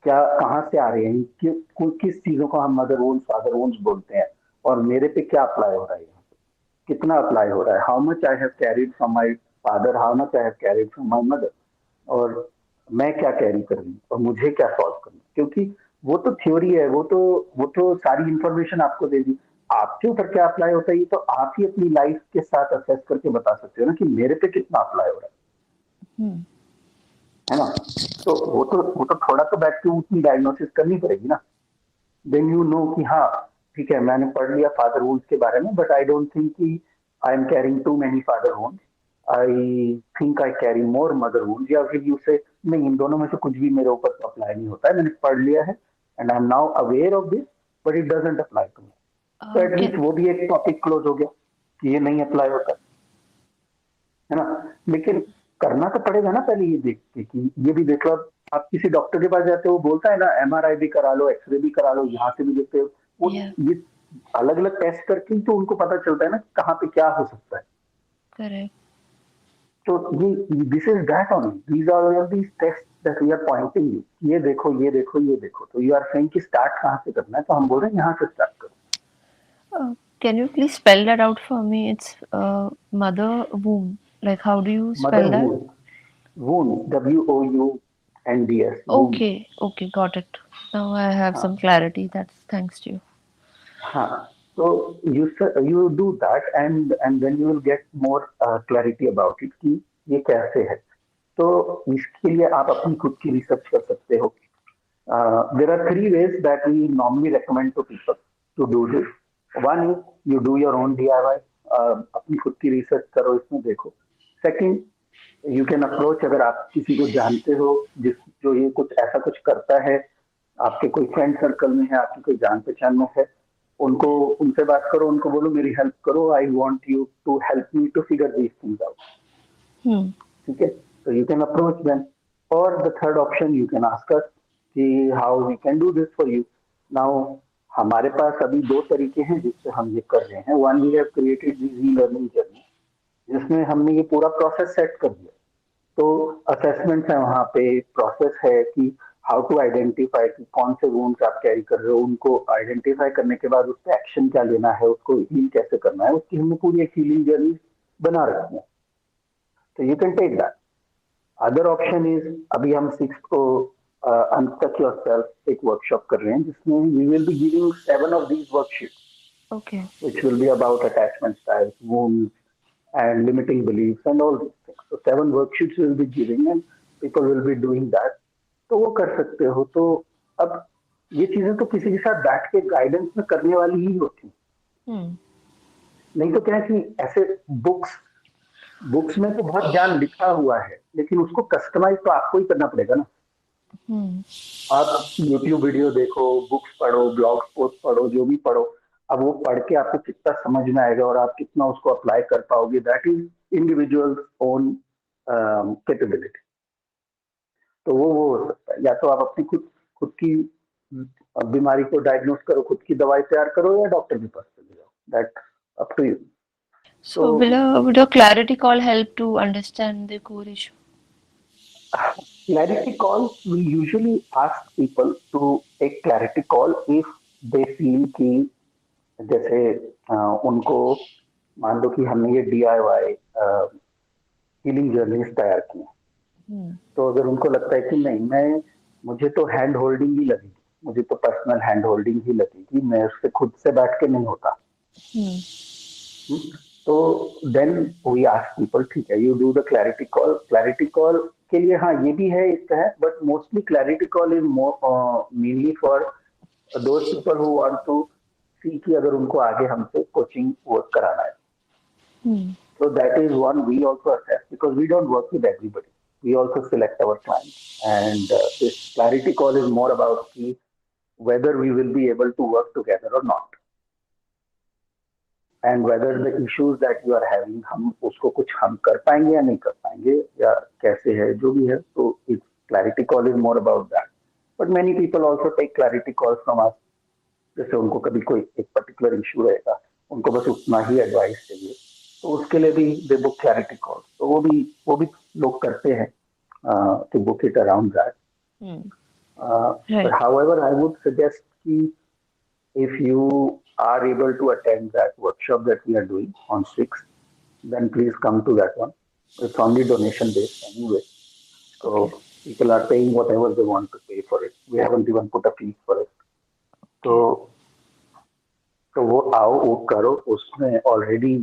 क्या कहाँ से आ रहे हैं, किस चीजों को हम मदर वुंड्स फादर वुंड्स बोलते हैं, और मेरे पे क्या अप्लाई हो रहा है, यहाँ पे कितना अप्लाई हो रहा है, how much I have carried from my father, how much I have carried from my mother, और मैं क्या कैरी कर रही हूँ और मुझे क्या सॉल्व करना। क्योंकि वो तो थ्योरी है, वो तो सारी इंफॉर्मेशन आपको दे दी, आपके ऊपर क्या अप्लाई होता है ये तो आप ही अपनी लाइफ के साथ असेस करके बता सकते हो ना कि मेरे पे कितना अप्लाई हो रहा है ना? तो वो तो थोड़ा तो बैठ के उतनी डायग्नोसिस करनी पड़ेगी ना। देन यू नो कि हाँ ठीक है, मैंने पढ़ लिया फादर वुंड्स के बारे में, बट आई डोंट थिंक कि I am carrying too many father wounds, I think I carry more mother wounds. या फिर यू से नहीं, इन दोनों में से कुछ भी मेरे ऊपर तो अप्लाई नहीं होता है, मैंने पढ़ लिया है and I am now aware of this, but it doesn't apply to me. तो एटलीस्ट वो भी एक टॉपिक क्लोज हो गया कि ये नहीं अप्लाई होता है ना। लेकिन करना तो पड़ेगा ना पहले ये देख के कि ये भी देख लो। आप किसी डॉक्टर के पास जाते हो, वो बोलता है ना MRI भी करा लो, एक्सरे भी करा लो, यहाँ से भी देखते हो, वो ये अलग अलग टेस्ट करके तो उनको पता चलता है ना कहाँ पे क्या हो सकता है। Correct. तो ये this is that only, these are all these test that we are pointing you, ये देखो ये देखो ये देखो। तो यू आर सेइंग कि स्टार्ट कहाँ से करना है, तो हम बोल रहे हैं यहाँ से स्टार्ट करो। Can you please spell that out for me? It's mother womb. Like how do you spell mother that? wound, WOUNDS. Okay, got it. Now I have some clarity. That's thanks to you. हाँ, so you do that and then you will get more clarity about it कि ये कैसे है। तो इसके लिए आप अपनी खुद की रिसर्च कर सकते हो। There are 3 ways that we normally recommend to people to do this. One is you do your own DIY, अपनी खुद की रिसर्च करो, इसमें देखो। Second, you can approach, अगर आप किसी को जानते हो जो ये कुछ ऐसा कुछ करता है, आपके कोई फ्रेंड सर्कल में है, आपकी कोई जान पहचान में है, उनसे बात करो, उनको बोलो मेरी हेल्प करो, I want you to help me to figure these things out. ठीक है, तो यू कैन अप्रोच देम। और the third option, you can ask us कि how we can do this for you. Now हमारे पास अभी 2 तरीके हैं जिससे हम ये कर रहे हैं। One, we have created this e-learning journey, जिसमें हमने ये पूरा प्रोसेस सेट कर दिया। तो असेसमेंट है, वहाँ पे प्रोसेस है कि हाउ टू आइडेंटिफाई कि कौन से वुंड्स आप कैरी कर रहे हो, उनको आइडेंटिफाई करने के बाद उस पर एक्शन क्या लेना है, उसको हील कैसे करना है, उसकी हमने पूरी एक हीलिंग जर्नी बना रखी है। तो you can take that. Other option is, अभी हम 6 को अनस्टक योरसेल्फ एक वर्कशॉप कर रहे हैं जिसमें we will be giving 7 of these worksheets Okay. which will be about attachment styles, wounds, and limiting beliefs and all these things. So 7 worksheets we will be giving and people will be doing that. तो वो कर सकते हो। तो अब ये चीजें तो किसी के साथ बैठ के गाइडेंस में करने वाली ही होती, नहीं तो क्या है कि ऐसे बुक्स में तो बहुत ज्ञान लिखा हुआ है, लेकिन उसको कस्टमाइज तो आपको ही करना पड़ेगा ना। आप यूट्यूब वीडियो देखो, बुक्स पढ़ो, ब्लॉग पोस्ट पढ़ो, जो भी पढ़ो, अब वो पढ़ के आपको कितना समझ में आएगा और आप कितना उसको अप्लाई कर पाओगे, that is individual own capability. तो वो हो सकता है, या तो आप अपनी खुद की बीमारी को डायग्नोस करो, खुद की दवाई तैयार करो, या डॉक्टर के पास चले जाओ, that up to you. So would a clarity call help to understand the core issue? Clarity call, we usually ask people to take clarity call if they feel कि जैसे उनको मान लो कि हमने ये DIY हीलिंग जर्नीज तैयार की हैं, तो अगर उनको लगता है कि नहीं, मुझे तो हैंड होल्डिंग ही लगेगी, मुझे तो पर्सनल हैंड होल्डिंग ही लगेगी, मैं उससे खुद से बैठ के नहीं होता, तो देन वी आस्क पीपल, ठीक है, you do the clarity call. Clarity call के लिए हाँ ये भी है, इसका है, but mostly clarity call is mainly for those people who want to see कि अगर उनको आगे हमसे कोचिंग वर्क कराना है। So that is one we also assess, because we don't work with everybody. We also select our clients, and this clarity call is more about whether we will be able to work together or not, and whether the issues that you are having हम उसको कुछ हम कर पाएंगे या नहीं कर पाएंगे, या कैसे है, जो भी है। तो it's clarity call is more about that. But many people also take clarity calls from us. जैसे उनको कभी कोई एक पर्टिकुलर इशू रहेगा, उनको बस उतना ही एडवाइस चाहिए, तो उसके लिए भी दे बुक क्लैरिटी कॉल। तो वो भी लोग करते हैं to book it around that. But however, I would suggest कि if you are able to attend that workshop that we are doing on 6th, then please come to that one. It's only donation based anyway, so people are paying whatever they want to pay for it. We haven't even put a fee for it. तो वो आओ, वो करो, उसमें already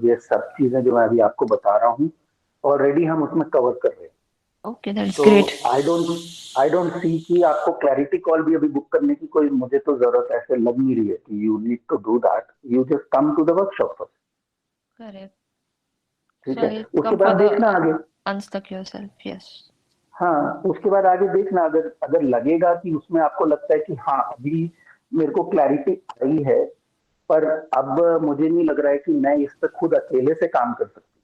ये सब चीजें जो मैं अभी आपको बता रहा हूँ ऑलरेडी हम उसमें कवर कर रहे हैं। Okay, that's great. I don't see कि आपको क्लैरिटी कॉल भी अभी बुक करने की कोई मुझे तो जरूरत ऐसे लग नहीं रही है कि you need to do that. You just come to the workshop first. Correct. ठीक So है, I'll उसके come बाद for the देखना आगे। unstuck yourself. Yes. हाँ, उसके बाद आगे देखना, अगर लगेगा कि उसमें आपको लगता है कि हाँ अभी मेरे को क्लैरिटी आई है, पर अब मुझे नहीं लग रहा है कि मैं इस पर खुद अकेले से काम कर सकती,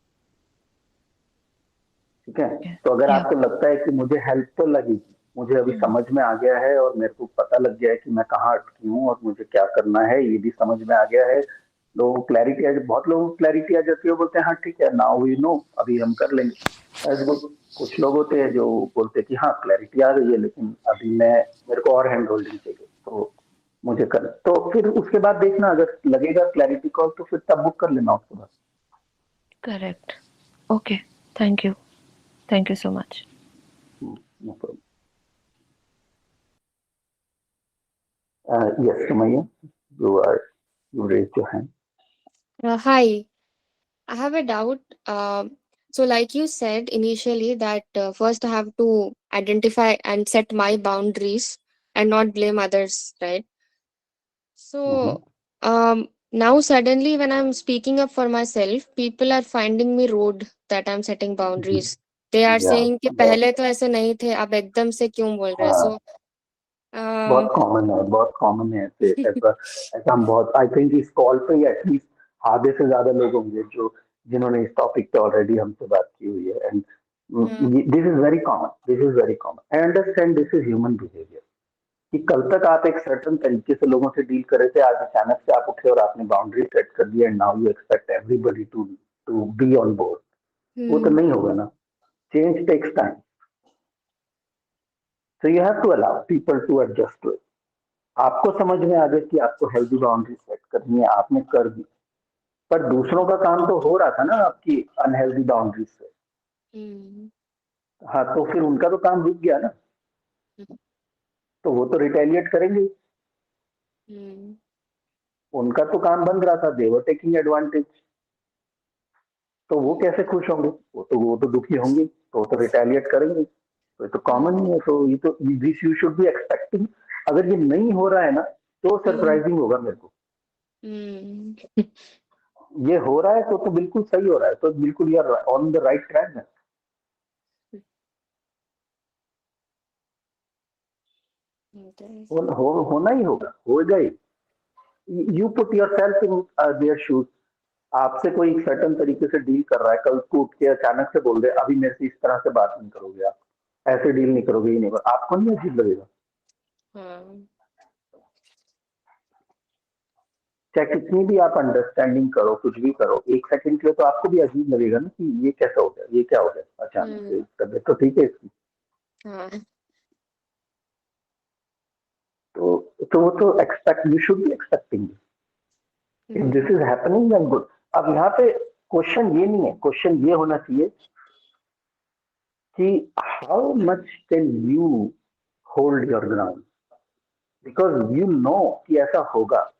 ठीक है। तो अगर आपको लगता है कि मुझे हेल्प तो लगेगी, मुझे अभी समझ में आ गया है और मेरे को पता लग गया है कि मैं कहाँ अटकी हूँ और मुझे क्या करना है, ये भी समझ में आ गया है, लोग क्लैरिटी बहुत लोगों को क्लैरिटी आ जाती है, बोलते हैं हाँ ठीक है, नाउ वी नो, अभी हम कर लेंगे। कुछ लोग होते हैं जो बोलते हैं कि हाँ क्लैरिटी आ गई है, लेकिन अभी मेरे को और हैंड होल्डिंग चाहिए, तो मुझे कर, तो फिर उसके बाद देखना, अगर लगेगा क्लैरिटी कॉल तो फिर तब बुक कर लेना उसके बाद। Correct. Okay. Thank you. Thank you so much. No problem. Yes, Sumaya, you raised your hand. Hi, I have a doubt. So, like you said initially, that first I have to identify and set my boundaries and not blame others, right? So, now suddenly when I'm speaking up for myself, people are finding me rude that I'm setting boundaries. They are saying कि पहले तो ऐसे नहीं थे, अब एकदम से क्यों बोल रहे हैं? So, बहुत कॉमन है ऐसा हम बहुत, आई थिंक इस कॉल पे ही एटलीस्ट आधे से ज्यादा लोग होंगे जिन्होंने इस टॉपिक पे ऑलरेडी हमसे बात की हुई है, and this is very common. I understand this is human behaviour कि कल तक आप एक सर्टन तरीके से लोगों से डील कर रहे थे, आज अचानक से आप उठे और आपने बाउंड्री सेट कर दी, and now you expect everybody to be on board. वो तो नहीं होगा ना, change takes time. So you have to allow people to adjust to it. आपको समझ में आ गया कि आपको हेल्दी बाउंड्री सेट करनी है, आपने कर दी, पर दूसरों का काम तो हो रहा था ना आपकी अनहेल्दी बाउंड्री से। हाँ, तो फिर उनका तो काम रुक गया ना, तो वो तो रिटेलिएट करेंगे। उनका तो काम बंद रहा था, दे वर टेकिंग एडवांटेज, तो वो कैसे खुश होंगे? वो तो दुखी होंगे, तो वो तो रिटेलिएट करेंगे। तो ये तो कॉमन ही है। तो ये तो this you should be expecting. अगर ये नहीं हो रहा है ना तो सरप्राइजिंग होगा मेरे को। ये हो रहा है तो बिल्कुल सही हो रहा है, तो बिल्कुल यार ऑन द राइट ट्रैक है। होना ही होगा, होगा ही। You put yourself in their shoes. आपसे कोई सर्टन तरीके से डील कर रहा है, कल को उठ के अचानक से बोल दे अभी मेरे से इस तरह से बात नहीं करोगे, आप ऐसे डील नहीं करोगे, ही नहीं, आपको नहीं अजीब लगेगा? चाहे कितनी भी आप अंडरस्टैंडिंग करो, कुछ भी करो, एक सेकंड के लिए तो आपको भी अजीब लगेगा ना कि ये कैसा हो गया, ये क्या हो गया अचानक से, तबीयत तो ठीक है इसकी। तो वो तो expect, you should be expecting if this is happening then good. अब यहाँ पे क्वेश्चन ये नहीं है, क्वेश्चन ये होना चाहिए कि how much can you hold your ground, because you know कि ऐसा होगा।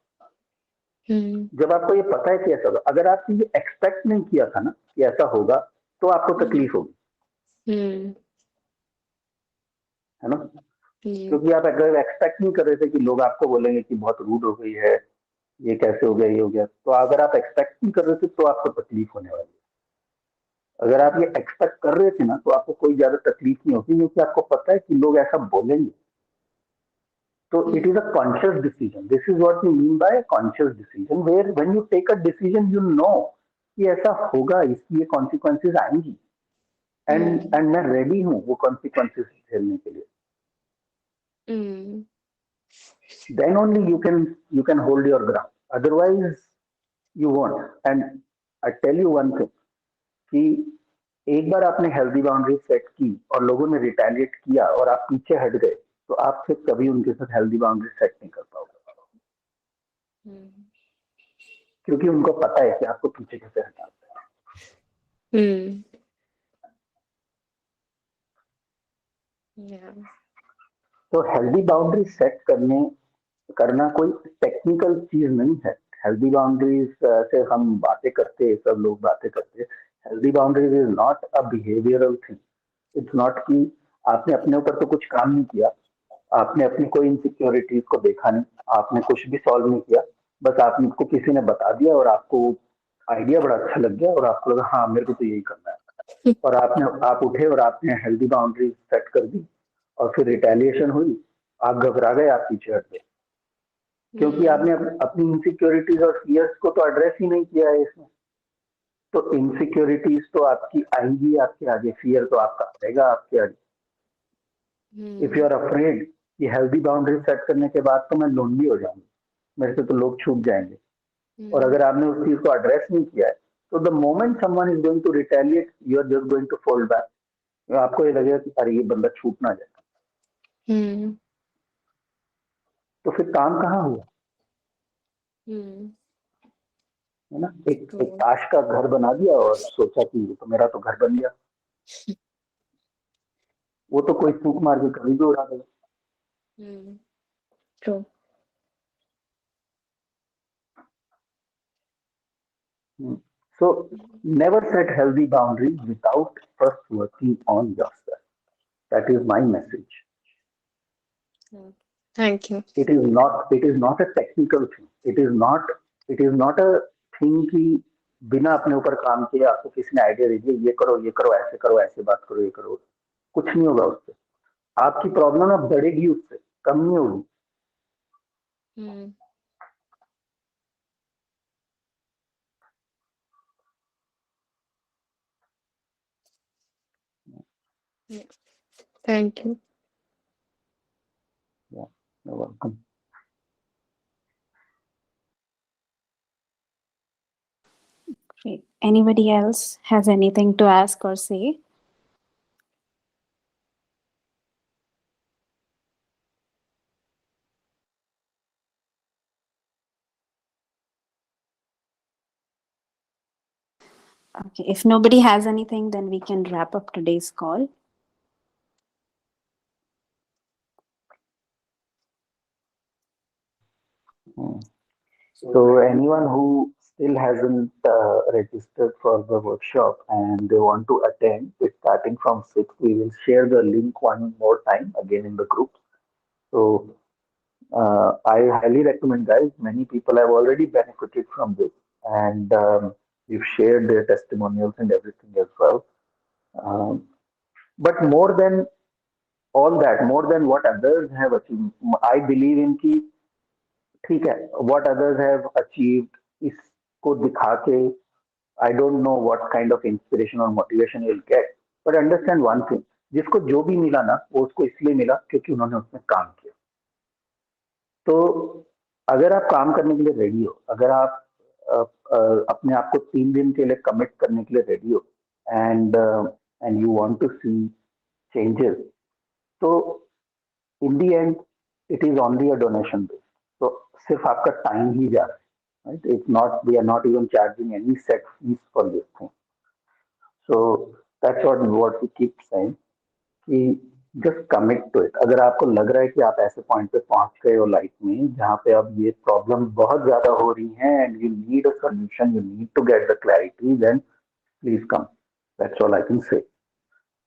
जब आपको ये पता है कि ऐसा होगा, अगर आपने ये एक्सपेक्ट नहीं किया था ना कि ऐसा होगा, तो आपको तकलीफ होगी, है ना? क्योंकि आप अगर एक्सपेक्ट नहीं कर रहे थे कि लोग आपको बोलेंगे कि बहुत रूड हो गई है, ये कैसे हो गया, ये हो गया, तो अगर आप एक्सपेक्ट नहीं कर रहे थे तो आपको तकलीफ होने वाली है। अगर आप ये एक्सपेक्ट कर रहे थे ना तो आपको कोई ज्यादा तकलीफ नहीं होती, क्योंकि आपको पता है कि लोग ऐसा बोलेंगे। तो it is a conscious decision. This is what we mean by a conscious decision, where when you take a decision, you know कि ऐसा होगा, इसकी ये consequences आएंगी, and मैं ready हूँ वो consequences झेलने के लिए। Then only you can hold your ground. Otherwise, you won't. And I tell you one thing कि एक बार आपने हेल्दी बाउंड्री सेट की और लोगों ने रिटेलिएट किया और आप पीछे हट गए, तो आप फिर कभी उनके साथ हेल्दी बाउंड्री सेट नहीं कर पाओगे, क्योंकि उनको पता है कि आपको पीछे कैसे हटाते हैं। तो हेल्दी बाउंड्री सेट करना कोई टेक्निकल चीज नहीं है। हेल्दी बाउंड्रीज से हम बातें करते, सब लोग बातें करते। Healthy boundaries is not a behavioural thing. It's not कि आपने अपने ऊपर तो कुछ काम नहीं किया, आपने अपनी कोई इनसिक्योरिटीज को देखा नहीं, आपने कुछ भी सॉल्व नहीं किया, बस आपको किसी ने बता दिया और आपको आइडिया बड़ा अच्छा लग गया और आपको लगा हाँ मेरे को तो यही करना है, और आप उठे और आपने हेल्दी बाउंड्रीज सेट कर दी और फिर रिटेलिएशन हुई, आप घबरा गए, आप पीछे हट गए, क्योंकि आपने अपनी इनसिक्योरिटीज और फियर्स को तो एड्रेस ही नहीं किया है इसमें। तो इनसिक्योरिटीज तो आपकी आएंगी आपके आगे, फियर तो आपका आएगा आपके आगे। इफ यू आर अफ्रेड कि हेल्दी बाउंड्री सेट करने के बाद तो मैं लोनली हो जाऊंगी, मेरे से तो लोग छूट जाएंगे, और अगर आपने उस चीज को एड्रेस नहीं किया है तो the moment someone is going to retaliate, you are just going to fold back. आपको ये लगेगा कि अरे ये बंदा छूट ना जाए, तो फिर काम कहाँ हुआ, है ना? एक ताश का घर बना दिया और सोचा कि तो मेरा तो घर बन गया, वो तो कोई फूंक मार के कभी भी उड़ा देगा। So never set healthy boundaries without first working on yourself. That is my message. Thank you. It is not a technical thing. It is not a thing कि बिना अपने ऊपर काम किए आपको किसी ने आइडिया दे दिया ये करो, ऐसे करो, ऐसे बात करो, ये करो, कुछ नहीं होगा उससे। आपकी प्रॉब्लम अब बढ़ेगी, उससे कम नहीं होगी। Thank you. Yeah, you're welcome. Great. Anybody else has anything to ask or say? Okay, if nobody has anything, then we can wrap up today's call. Hmm. So anyone who still hasn't registered for the workshop and they want to attend, it's starting from 6. We will share the link one more time again in the group. So I highly recommend, guys. Many people have already benefited from this, and we've shared their testimonials and everything as well. Um, but more than all that, more than what others have achieved, I believe in कि ठीक है, what others have achieved इसको दिखा के I don't know what kind of inspiration or motivation you'll get, but understand one thing, जिसको जो भी मिला ना वो उसको इसलिए मिला क्योंकि उन्होंने उसमें काम किया. तो अगर आप काम करने के लिए रेडी हो, अगर आप अपने आप को 3 दिन के लिए कमिट करने के लिए रेडी हो and you want to see changes, तो in the end it is only a donation base. तो सिर्फ आपका टाइम ही जा रहा है, right? It's not, we are not even charging any set fees for this thing. So that's what we keep saying कि just commit to it. अगर आपको लग रहा है कि आप ऐसे पॉइंट पे पहुंच गए हो लाइफ में जहाँ पे अब ये प्रॉब्लम बहुत ज्यादा हो रही है and you need a solution, you need to get the clarity, then please come. That's all I can say.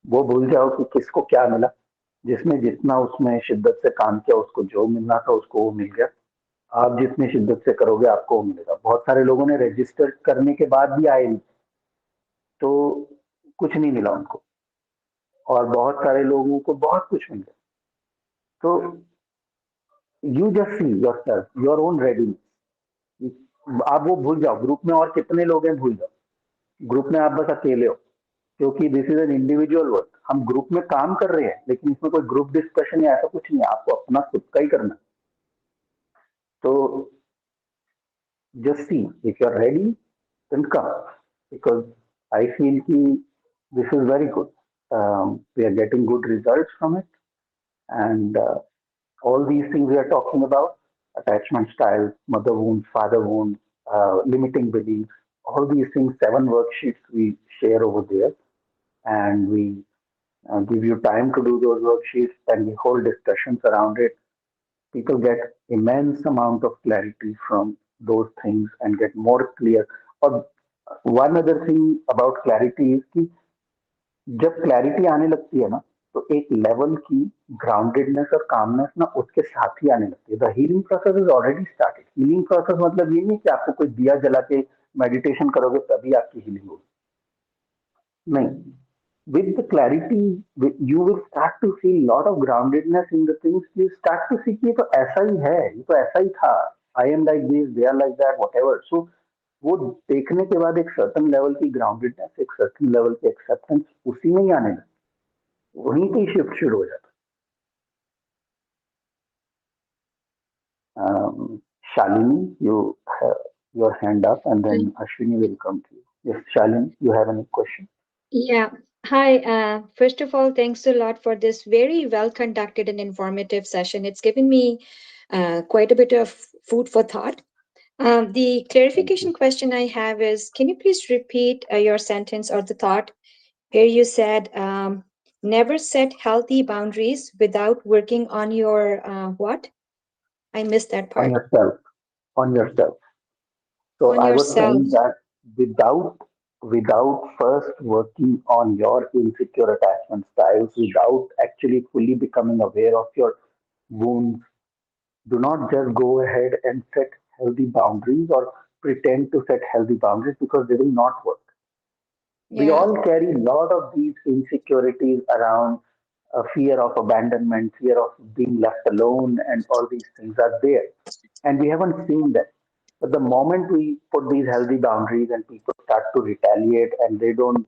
वो भूल जाओ कि किसको क्या मिला. जिसने जितना उसमें शिद्दत से काम किया उसको जो मिलना था उसको वो मिल गया. आप जितनी शिद्दत से करोगे आपको वो मिलेगा. बहुत सारे लोगों ने रजिस्टर करने के बाद भी आए नहीं, तो कुछ नहीं मिला उनको, और बहुत सारे लोगों को बहुत कुछ मिल गया. तो you just see your self, your own readiness. आप वो भूल जाओ ग्रुप में और कितने लोग हैं, भूल जाओ. ग्रुप में आप बस अकेले हो, क्योंकि this is an individual work. हम ग्रुप में काम कर रहे हैं लेकिन इसमें कोई ग्रुप डिस्कशन या ऐसा कुछ नहीं है. आपको अपना खुद का ही करना है. तो just see if you are ready, then come, because I feel कि this is very good. We are getting good results from it, and all these things we are talking about: attachment styles, mother wounds, father wounds, limiting beliefs. All these things, 7 worksheets we share over there, and we give you time to do those worksheets, and we hold discussions around it. People get immense amount of clarity from those things and get more clear. और one other thing about clarity is कि जब clarity आने लगती है ना, तो एक level की groundedness और calmness ना उसके साथ ही आने लगती है. The healing process is already started. Healing process मतलब ये नहीं कि आपको कोई दिया जला के meditation करोगे तभी आपकी healing होगी. नहीं. With the clarity, you will start to feel lot of groundedness in the things. You start to see कि ये तो ऐसा ही है, ये तो ऐसा ही था. I am like this, they are like that, whatever. So वो देखने के बाद एक certain level की groundedness, एक certain level की acceptance उसी में ही आने लगती. वहीं पे shift शुरू हो जाता. Shalini, you have your hand up, and then Ashwini will come to you. Yes, Shalini, you have any question? Yeah. Hi. First of all, thanks a lot for this very well conducted and informative session. It's given me quite a bit of food for thought. The clarification question I have is, can you please repeat your sentence or the thought where you said, never set healthy boundaries without working on your what? I missed that part. On yourself. On yourself. So On I was yourself. saying that without first working on your insecure attachment styles, without actually fully becoming aware of your wounds, do not just go ahead and set healthy boundaries or pretend to set healthy boundaries, because they will not work. We Yeah. all carry a lot of these insecurities around. Fear of abandonment, fear of being left alone, and all these things are there. And we haven't seen that. But the moment we put these healthy boundaries and people start to retaliate and they don't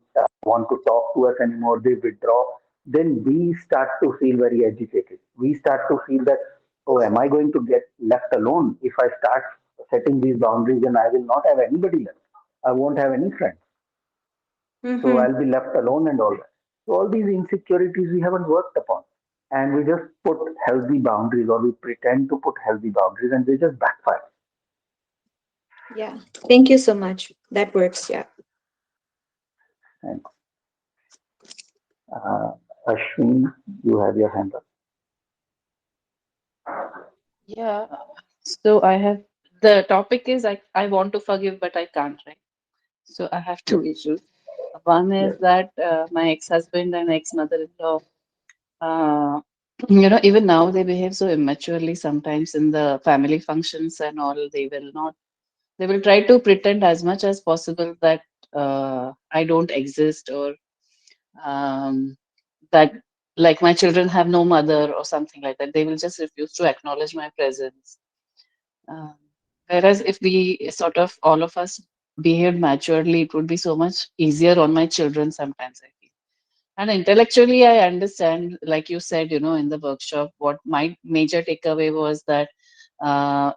want to talk to us anymore, they withdraw, then we start to feel very agitated. We start to feel that, oh, am I going to get left alone if I start setting these boundaries, and I will not have anybody left? I won't have any friends. So I'll be left alone and all that. So all these insecurities we haven't worked upon. And we just put healthy boundaries, or we pretend to put healthy boundaries, and they just backfire. Yeah. Thank you so much. That works. Yeah. Thanks. Uh, Ashwin, you have your hand up. Yeah. So I have the topic is I want to forgive, but I can't, right? So I have two issues. One Yes. is that my ex-husband and ex-mother-in-law, uh, even now they behave so immaturely sometimes in the family functions and all. They will try to pretend as much as possible that I don't exist or um, that like my children have no mother or something like that. They will just refuse to acknowledge my presence. Um, Whereas if we sort of all of us behaved maturely, it would be so much easier on my children sometimes, I feel. And intellectually, I understand, like you said, in the workshop, what my major takeaway was that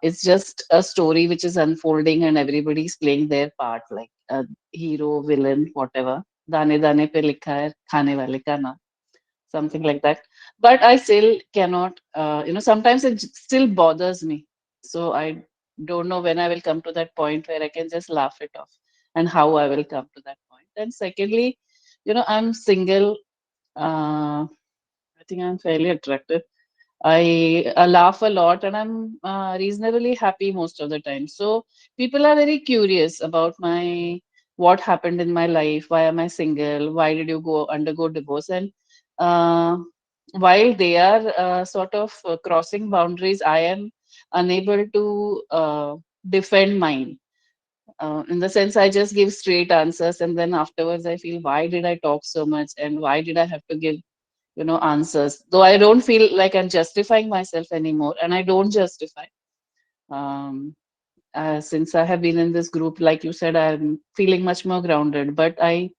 it's just a story which is unfolding and everybody's playing their part, like a hero, villain, whatever. Dane dane pe likha hai, khane wale ka naam, something like that. But I still cannot, sometimes it still bothers me. So I don't know when I will come to that point where I can just laugh it off and how I will come to that point. And secondly, I'm single. I think I'm fairly attractive. I laugh a lot and I'm reasonably happy most of the time. So people are very curious about my what happened in my life. Why am I single? Why did you go undergo divorce? And uh, while they are sort of crossing boundaries, I am unable to defend mine. In the sense, I just give straight answers, and then afterwards, I feel, why did I talk so much, and why did I have to give answers? Though I don't feel like I'm justifying myself anymore, and I don't justify. Um, since I have been in this group, like you said, I'm feeling much more grounded. But I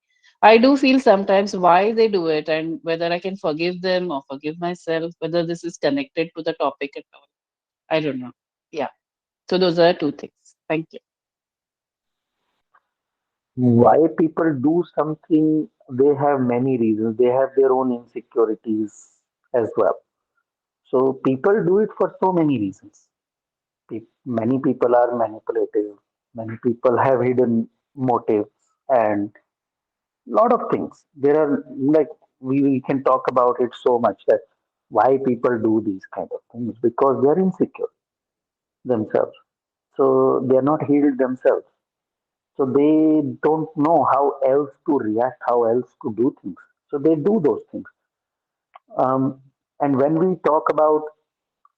do feel sometimes why they do it, and whether I can forgive them or forgive myself, whether this is connected to the topic at all. I don't know. Yeah. So those are two things. Thank you. Why people do something, they have many reasons. They have their own insecurities as well. So people do it for so many reasons. Many people are manipulative. Many people have hidden motives and lot of things. There are like we can talk about it so much that why people do these kind of things because they are insecure themselves. So they are not healed themselves. So they don't know how else to react, how else to do things. So they do those things. And when we talk about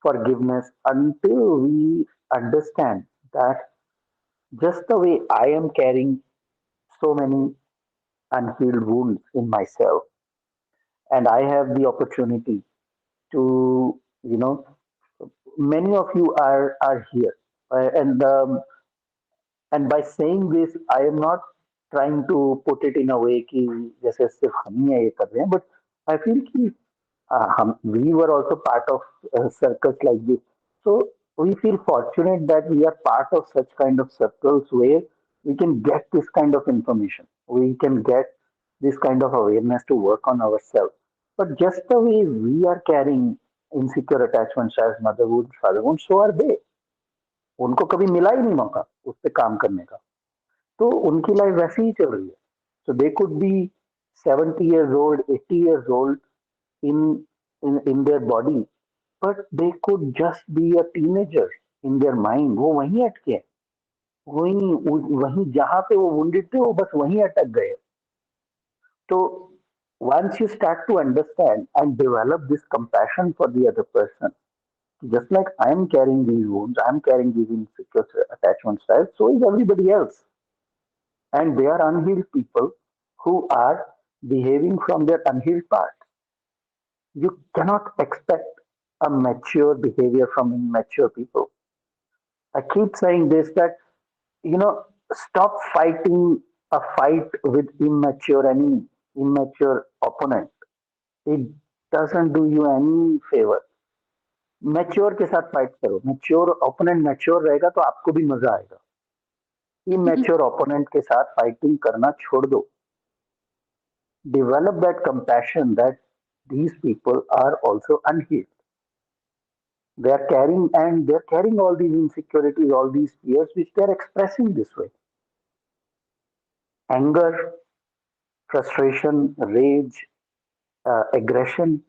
forgiveness, until we understand that just the way I am carrying so many unhealed wounds in myself, and I have the opportunity to, many of you are here, and by saying this, I am not trying to put it in a way कि जैसे सिर्फ हम ही ये कर रहे हैं, but I feel कि we were also part of circles like this. So we feel fortunate that we are part of such kind of circles where we can get this kind of information. We can get this kind of awareness to work on ourselves. But just the way we are carrying insecure attachment styles, motherhood, fatherhood, so are they. उनको कभी मिला ही नहीं मौका उस पर काम करने का तो उनकी लाइफ वैसे ही चल रही है so they could be 70 years old 80 years old in in their body but they could just be a teenager in their mind वो वहीं अटके हैं वहीं वहीं जहां पे वो wounded थे वो बस वहीं अटक गए तो once you start to understand and develop this compassion for the other person just like I'm carrying these wounds I'm carrying these insecure attachment styles so is everybody else and they are unhealed people who are behaving from their unhealed part. You cannot expect a mature behavior from immature people. I keep saying this that, stop fighting a fight with immature enemy, immature opponent. It doesn't do you any favor. Mature के साथ fight करो mature opponent mature रहेगा तो आपको भी मजा आएगा immature opponent के साथ फाइटिंग करना छोड़ दो develop that compassion that these people are also unhealed. They're carrying all these insecurities, all these fears, which they're expressing this way. Anger, frustration, rage, aggression,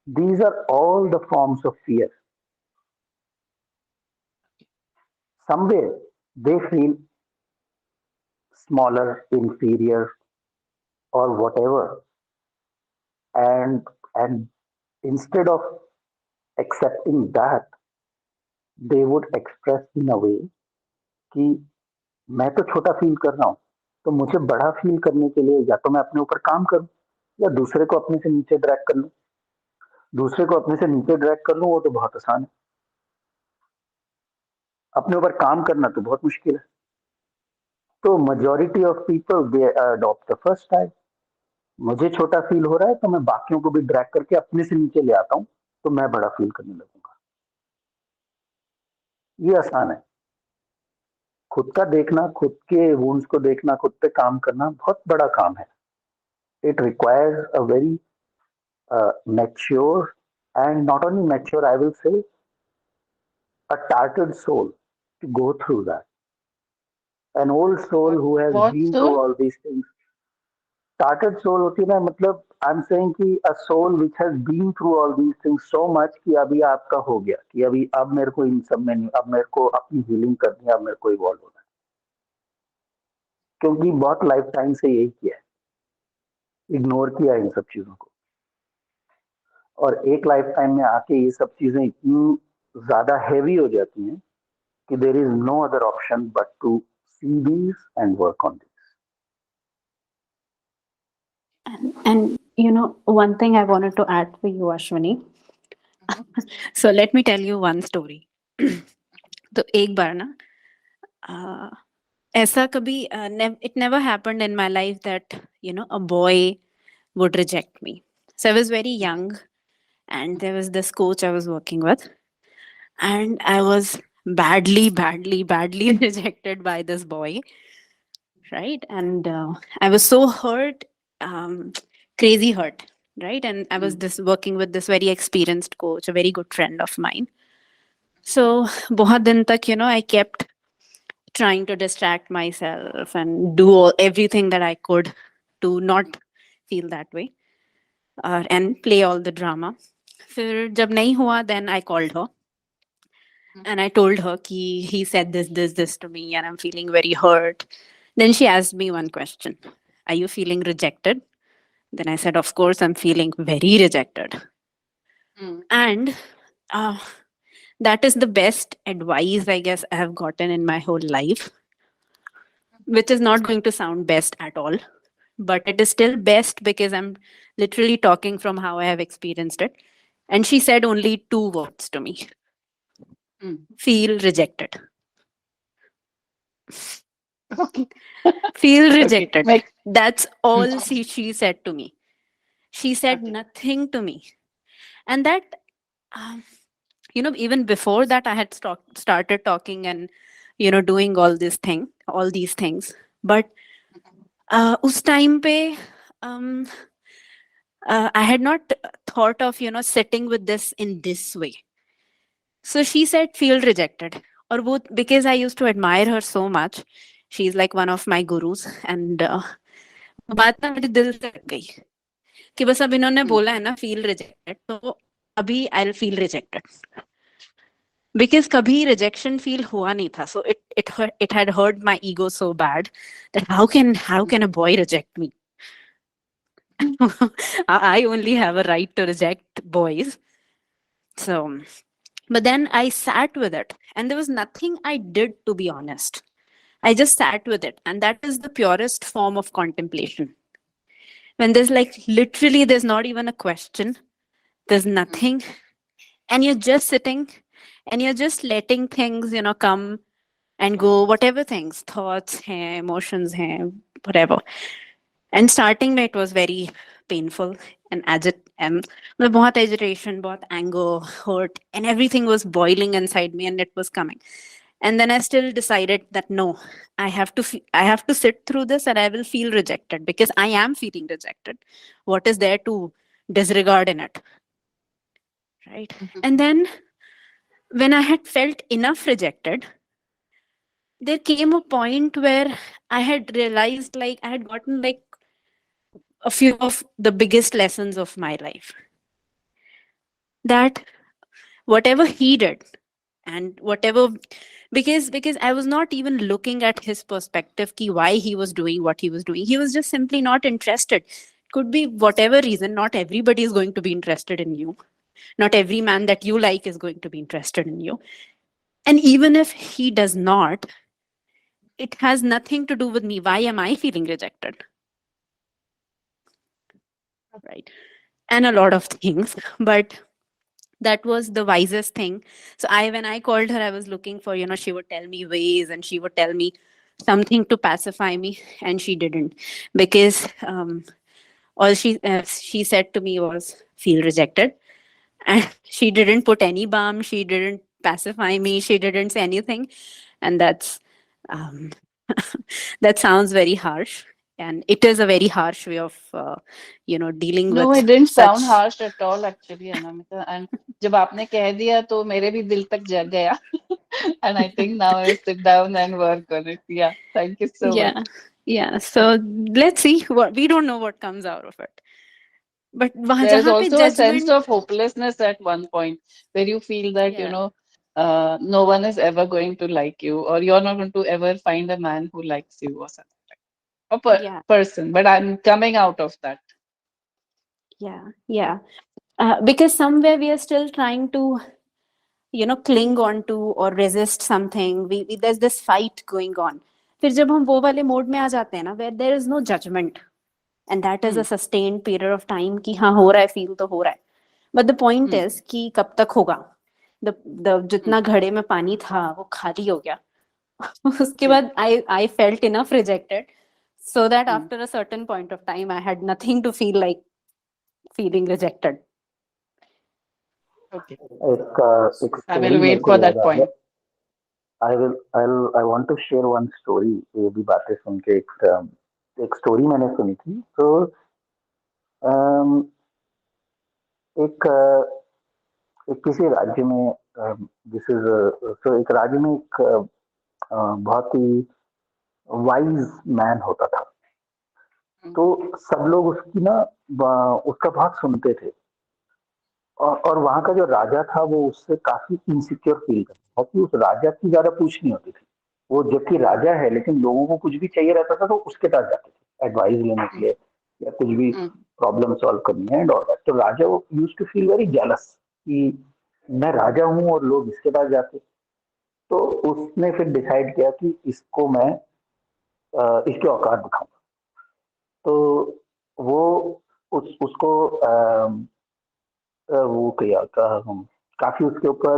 these are all the forms of fear. Somewhere they feel smaller, inferior, or whatever, and instead of accepting that, they would express in a way कि मैं तो छोटा feel कर रहा हूँ, तो मुझे बड़ा फील करने के लिए या तो मैं अपने ऊपर काम करूं या दूसरे को अपने से नीचे ड्रैग कर लूं। दूसरे को अपने से नीचे ड्रैग कर लूं वो तो बहुत आसान है, अपने ऊपर काम करना तो बहुत मुश्किल है। तो majority of people they adopt the first type. मुझे छोटा फील हो रहा है तो मैं बाकियों को भी ड्रैग करके अपने से नीचे ले आता हूं, तो मैं बड़ा फील करने लगूंगा। ये आसान है। खुद का देखना, खुद के वुंड्स को देखना, खुद पे काम करना बहुत बड़ा काम है। It requires a very mature, and not only mature, I will say a tattered soul to go through that. An old soul who has What been through soul? all these things. Tattered soul होती है ना, मतलब I'm saying कि a soul which has been through all these things so much कि अभी आपका हो गया कि अभी अब मेरे को इन सब में नहीं, अब मेरे को अपनी हीलिंग करनी है, अब मेरे को इवॉल्व होना है, क्योंकि बहुत लाइफ टाइम से यही किया है, इग्नोर किया इन सब चीजों को, और एक लाइफ टाइम में आके ये सब चीजें इतनी ज्यादा हैवी हो जाती हैं कि there is no other option but to see these and work on these. And you know, one thing I wanted to add for you, Ashwini. So let me tell you one story. तो एक बार ना ऐसा कभी it never happened in my life that a boy would reject me. So I was very young, and there was this coach I was working with, and I was badly rejected by this boy, right? And I was so hurt, crazy hurt, right? And I was this working with this very experienced coach, a very good friend of mine. So बहुत दिन तक, I kept trying to distract myself and do everything that I could to not feel that way, and play all the drama. फिर जब नहीं हुआ, then I called her. And I told her कि he said this to me and I'm feeling very hurt. Then she asked me one question. Are you feeling rejected? Then I said, of course, I'm feeling very rejected. And that is the best advice, I guess, I have gotten in my whole life, which is not going to sound best at all. But it is still best because I'm literally talking from how I have experienced it. And she said only 2 words to me. Feel rejected. Okay. Feel rejected. Okay. That's all she said to me. She said nothing to me. And that, even before that, I had started talking and, doing all these things. But us time pe, I had not thought of, sitting with this in this way. So she said, feel rejected. Or because I used to admire her so much. She's like one of my gurus. And बात ना मेरे दिल से लग गई कि बस अब इन्होंने बोला है ना feel rejected, तो अभी I'll feel rejected. Because कभी rejection feel हुआ नहीं था. So it had hurt my ego so bad that how can a boy reject me? I only have a right to reject boys. So, but then I sat with it, and there was nothing I did, to be honest. I just sat with it, and that is the purest form of contemplation. When there's literally there's not even a question, there's nothing, and you're just sitting and you're just letting things, come and go, whatever things, thoughts, hai, emotions, hai, whatever. And starting it was very painful and बहुत agitation, बहुत anger, hurt, and everything was boiling inside me, and it was coming. And then I still decided that no, I have to sit through this, and I will feel rejected because I am feeling rejected. What is there to disregard in it? Right? And then when I had felt enough rejected, there came a point where I had realized I had gotten a few of the biggest lessons of my life. That whatever he did, and whatever, because I was not even looking at his perspective ki why he was doing what he was doing. He was just simply not interested. Could be whatever reason. Not everybody is going to be interested in you. Not every man that you like is going to be interested in you. And even if he does not, it has nothing to do with me. Why am I feeling rejected? Right. And a lot of things. But that was the wisest thing. So when I called her, I was looking for, she would tell me ways and she would tell me something to pacify me, and she didn't. Because all she said to me was, feel rejected. And she didn't put any balm, she didn't pacify me, she didn't say anything. And that's um, that sounds very harsh, and it is a very harsh way of dealing No, with it didn't such. sound harsh at all actually, Anamika. And जब आपने कह दिया तो मेरे भी दिल तक जग गया. And I think now I'll sit down and work on it. Yeah, thank you so much. Yeah, so let's see. What we don't know what comes out of it. But वहाँ There is जहाँ पे also a sense judgment, of hopelessness at one point where you feel that, no one is ever going to like you, or you're not going to ever find a man who likes you or something like that. yeah, Person. But I'm coming out of that. yeah. Because somewhere we are still trying to, cling on to or resist something. We there's this fight going on. फिर जब हम वो वाले mode में आ जाते हैं ना, where there is no judgment, and that is a sustained period of time कि हाँ हो रहा है, feel तो हो रहा है. But the point is कि कब तक होगा? The जितना घड़े में पानी था वो खाली हो गया. उसके बाद I felt enough rejected, so that after a certain point of time I had nothing to feel like feeling rejected. Okay. एक I story will मेरे wait को for याद that आ गया. point. I want to share one story. ये भी बातें सुन के एक स्टोरी मैंने सुनी थी. तो एक किसी राज्य में दिस इज तो एक राज्य में एक बहुत ही वाइज मैन होता था. तो सब लोग उसकी ना उसका बहुत सुनते थे. और वहां का जो राजा था वो उससे काफी इनसिक्योर फील करता था कि उस राजा की ज्यादा पूछ नहीं होती थी. वो जबकि राजा है, लेकिन लोगों को कुछ भी चाहिए रहता था तो उसके पास जाते थे एडवाइस लेने के लिए या कुछ भी प्रॉब्लम सॉल्व करनी है एंड ऑल दैट. तो राजा वो used to feel very jealous कि मैं राजा हूँ और लोग इसके पास जाते. तो उसने फिर डिसाइड किया कि इसको मैं इसके औकात दिखाऊंगा. तो वो उसको वो किया काफी उसके ऊपर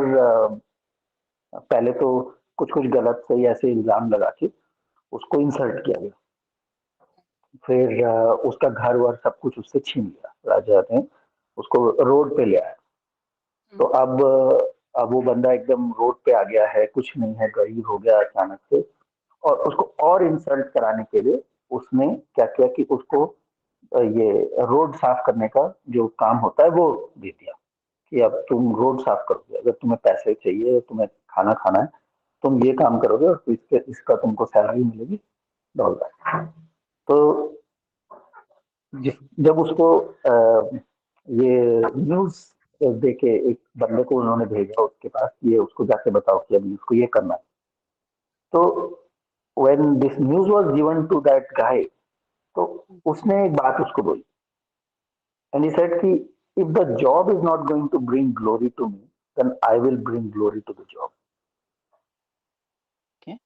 पहले तो कुछ गलत सही ऐसे इल्जाम लगा के उसको इंसल्ट किया गया. फिर उसका घर वर सब कुछ उससे छीन लिया. राजा ने उसको रोड पे ले आया. तो अब वो बंदा एकदम रोड पे आ गया है, कुछ नहीं है, गरीब हो गया अचानक से. और उसको और इंसल्ट कराने के लिए उसने क्या किया कि उसको ये रोड साफ करने का जो काम होता है वो दे दिया कि अब तुम रोड साफ करोगे, अगर तुम्हें पैसे चाहिए, तुम्हें खाना खाना है, तुम ये काम करोगे और इसका तुमको सैलरी मिलेगी $. तो जब उसको ये न्यूज देके एक बंदे को उन्होंने भेजा उसके पास, ये उसको जाके बताओ कि अभी उसको ये करना है. तो when this news was given to that guy, तो उसने एक बात उसको बोली, and he said कि if the job is not going to bring glory to me, then I will bring glory to the job. Okay.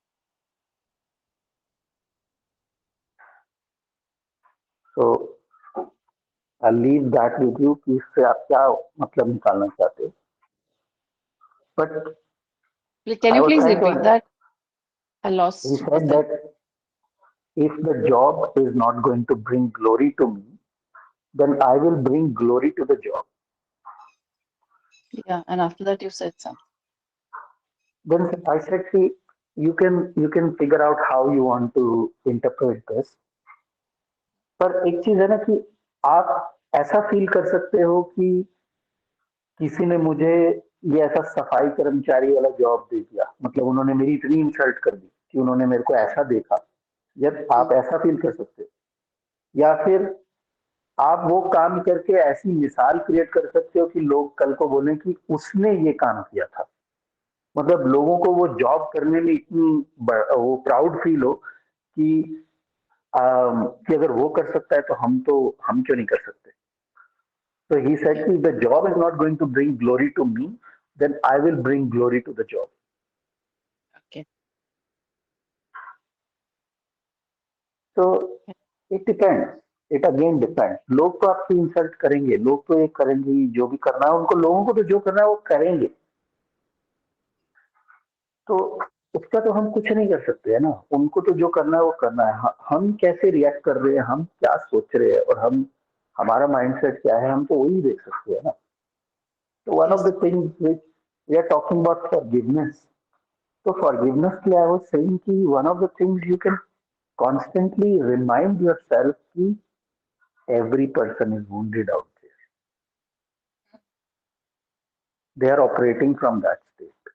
So I'll leave that with you कि इससे आप क्या मतलब निकालना चाहते हो. But Can I you was please trying to repeat that? I lost. He said that if the job is not going to bring glory to me, then I will bring glory to the job. Yeah, and after that you said something. Then I said, see, you can figure out how you want to interpret this. पर एक चीज है ना कि आप ऐसा feel कर सकते हो कि किसी ने मुझे ये ऐसा सफाई कर्मचारी वाला जॉब दे दिया, मतलब उन्होंने मेरी इतनी इंसल्ट कर दी कि उन्होंने मेरे को ऐसा देखा. जब आप ऐसा फील कर सकते हो, या फिर आप वो काम करके ऐसी मिसाल क्रिएट कर सकते हो कि लोग कल को बोलें कि उसने ये काम किया था। मतलब लोगों को वो जॉब करने में इतनी वो प्राउड फील हो कि अगर वो कर सकता है तो हम क्यों नहीं कर सकते। So he said, if the job is not going to bring glory to me, then I will bring glory to the job. Okay. So it depends. It again depends. लोग तो आपको इंसल्ट करेंगे, लोग तो ये करेंगे, जो भी करना है उनको, लोगों को तो जो करना है वो करेंगे। तो उसका तो हम कुछ नहीं कर सकते है ना, उनको तो जो करना है वो करना है। हम कैसे रिएक्ट कर रहे हैं, हम क्या सोच रहे हैं और हमारा माइंडसेट क्या है, हम तो वही देख सकते हैं ना। So one of the things which we are talking about forgiveness. So forgiveness के लिए I was saying कि one of the things you can constantly remind yourself कि every person is wounded out there. They are operating from that state.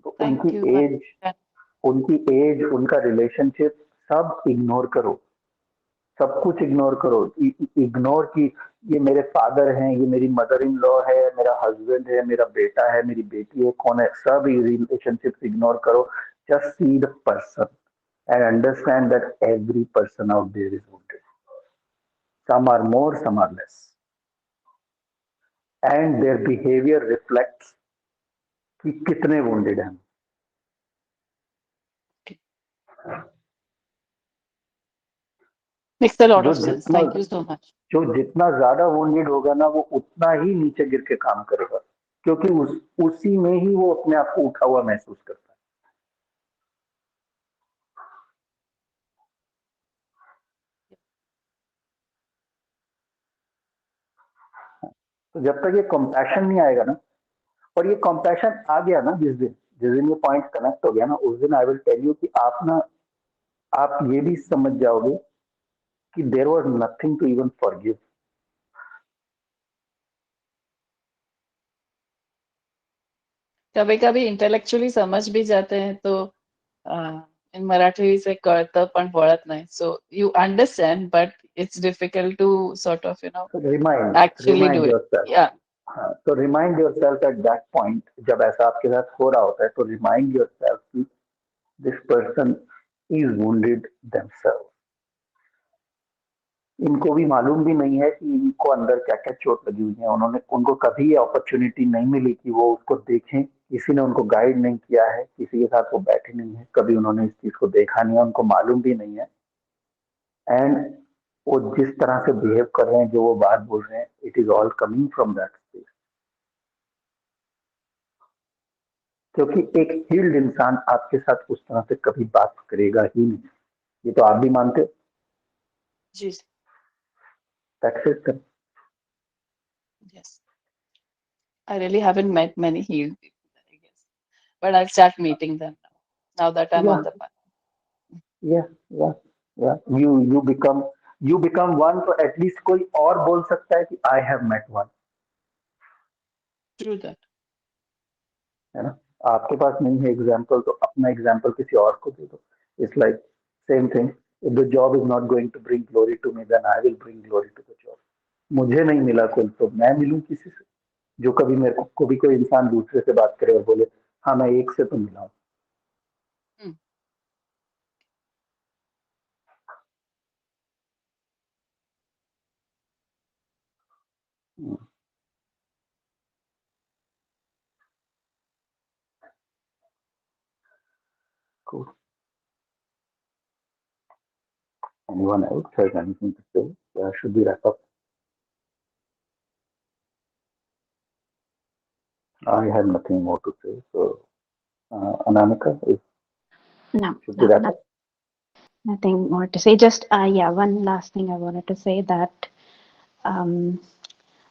तो उनकी as, उनका relationship सब ignore करो, सब कुछ इग्नोर करो। इग्नोर की ये मेरे फादर हैं, ये मेरी मदर इन लॉ है, मेरा हस्बैंड है, मेरा बेटा है, मेरी बेटी है, कौन है, सब रिलेशनशिप्स इग्नोर करो। Just see the person and understand that every person out there is wounded. Some are more, some are less. And their behavior reflects कि कितने wounded हैं। Makes a lot of sense. Thank you so much. जो जितना ज्यादा wounded होगा ना, वो उतना ही नीचे गिर के काम करेगा, क्योंकि उसी में ही वो अपने आप को उठा हुआ महसूस करता है। तो जब तक ये कंपैशन नहीं आएगा ना, और ये कंपैशन आ गया ना, जिस दिन ये पॉइंट कनेक्ट हो गया ना, उस दिन आई विल टेल यू कि आप ये भी समझ जाओगे कि there was nothing to even forgive. कभी कभी इंटेलेक्चुअली समझ भी जाते हैं तो in Marathi we say 𝗘𝗶𝗁𝗿 नाही. So you understand, but it's difficult to sort of, remind do yourself. it. Yeah. So remind yourself at that point, जब ऐसा आपके साथ हो रहा होता है, तो remind yourself कि this person is wounded themselves. इनको भी मालूम भी नहीं है कि इनको अंदर क्या क्या चोट लगी हुई है। उनको कभी ये अपॉर्चुनिटी नहीं मिली कि वो उसको देखें, किसी ने उनको गाइड नहीं किया है, किसी के साथ वो बैठे नहीं है, कभी उन्होंने इस चीज को देखा नहीं है, उनको मालूम भी नहीं है। एंड वो जिस तरह से बिहेव कर रहे हैं, जो वो बात बोल रहे हैं, it is all coming from that space. क्योंकि एक हील्ड इंसान आपके साथ उस तरह से कभी बात करेगा ही नहीं। ये तो आप भी मानते हो। जी। That's it. Yes. I really haven't met many healed people, I guess, but I'll start meeting them now that I'm on the path. Yeah. You become one, तो at least कोई और बोल सकता है कि I have met one. True that. है ना, आपके पास नहीं है एग्जाम्पल, तो अपना एग्जाम्पल किसी और को दे दो। It's like same thing. If the job is not going to bring glory to me, then I will bring glory to the job. मुझे नहीं मिला कोई, तो मैं मिलूं किसी से। जो कभी मेरे को भी कोई इंसान दूसरे से बात करे और बोले हाँ मैं एक से तो मिला हूँ। Cool. Anyone else has anything to say? Should we wrap up? I have nothing more to say. So, Anamika, should we wrap up? Nothing more to say. Just one last thing I wanted to say, that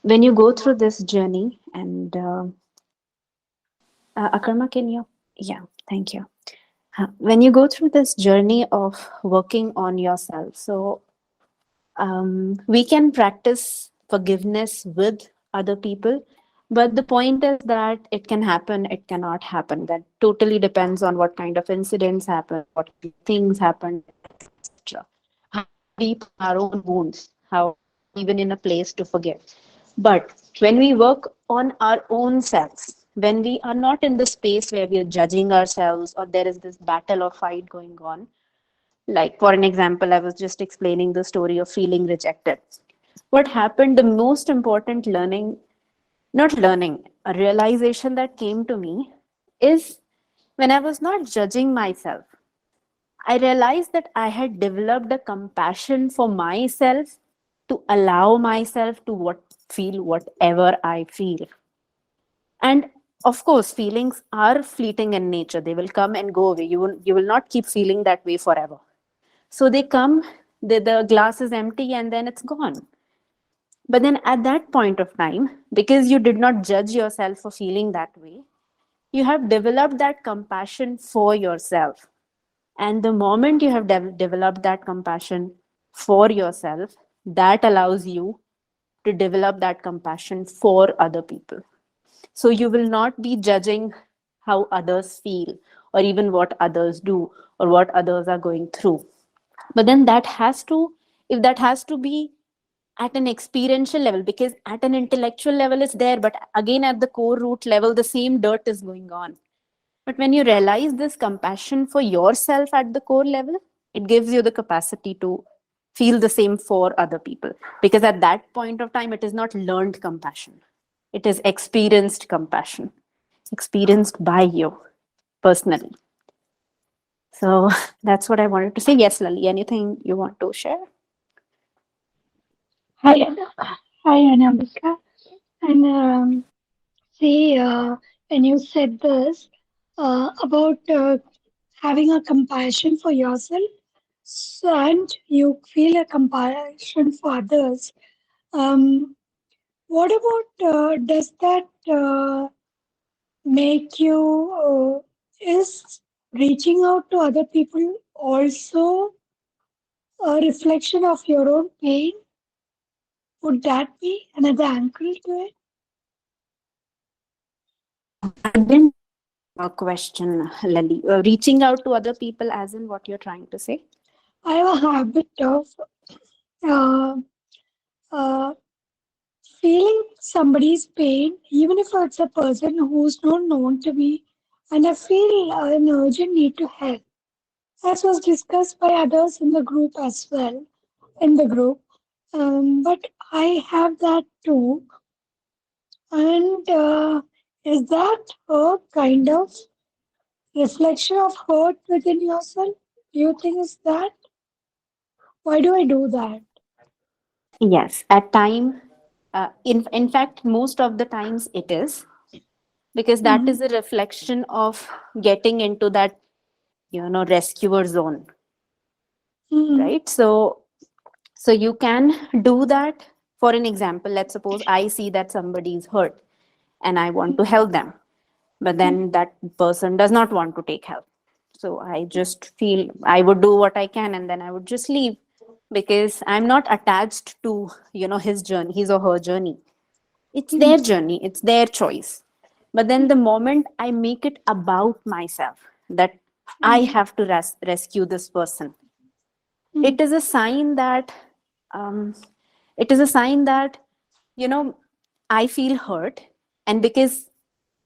when you go through this journey, and Akarma, can you? Yeah, thank you. When you go through this journey of working on yourself, so we can practice forgiveness with other people, But the point is that it can happen, it cannot happen. That totally depends on what kind of incidents happen, what kind of things happen, etc. How deep our own wounds, how even in a place to forgive. But when we work on our own selves, when we are not in the space where we are judging ourselves or there is this battle or fight going on, like for an example, I was just explaining the story of feeling rejected. What happened, the most important learning, not learning, a realization that came to me is when I was not judging myself, I realized that I had developed a compassion for myself to allow myself to feel whatever I feel. And of course, feelings are fleeting in nature. They will come and go away. You will not keep feeling that way forever. So they come, the glass is empty and then it's gone. But then at that point of time, because you did not judge yourself for feeling that way, you have developed that compassion for yourself. And the moment you have developed that compassion for yourself, that allows you to develop that compassion for other people. So you will not be judging how others feel or even what others do or what others are going through. But then if that has to be at an experiential level, because at an intellectual level it's there, but again at the core root level, the same dirt is going on. But when you realize this compassion for yourself at the core level, it gives you the capacity to feel the same for other people. Because at that point of time, it is not learned compassion, it is experienced compassion, experienced by you personally. So that's what I wanted to say. Yes, Lali, anything you want to share? Hi, hi, Anamika. And see, when you said this about having a compassion for yourself, and you feel a compassion for others, um, what about does that make you is reaching out to other people also a reflection of your own pain? Would that be another angle to it? I didn't a question, Lali. Reaching out to other people, as in what you're trying to say? I have a habit of uh, uh, feeling somebody's pain, even if it's a person who's not known to me, and I feel an urgent need to help, as was discussed by others in the group as well, in the group. But I have that too, and is that a kind of reflection of hurt within yourself? Do you think is that? Why do I do that? Yes, at time, in fact, most of the times it is, because that Mm-hmm. is a reflection of getting into that, rescuer zone, Mm-hmm. right? So you can do that. For an example, let's suppose I see that somebody is hurt and I want to help them, but then that person does not want to take help. So I just feel I would do what I can and then I would just leave, because I'm not attached to, his journey, his or her journey. It's their journey, it's their choice. But then the moment I make it about myself, that I have to rescue this person, it is a sign that um, it is a sign that you know I feel hurt. And because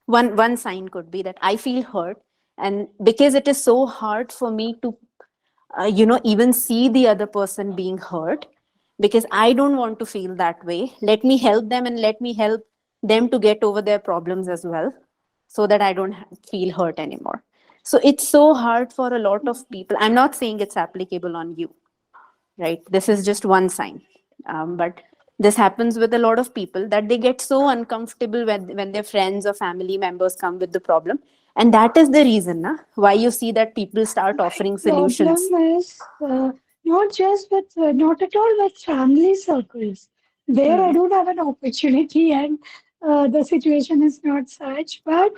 one sign could be that I feel hurt, and because it is so hard for me to even see the other person being hurt, because I don't want to feel that way, let me help them and let me help them to get over their problems as well, so that I don't feel hurt anymore. So it's so hard for a lot of people. I'm not saying it's applicable on you, right? This is just one sign. But this happens with a lot of people, that they get so uncomfortable when their friends or family members come with the problem. And that is the reason why you see that people start My offering problem solutions. is not just with, not at all with family circles. There I Hmm. don't have an opportunity and the situation is not such. But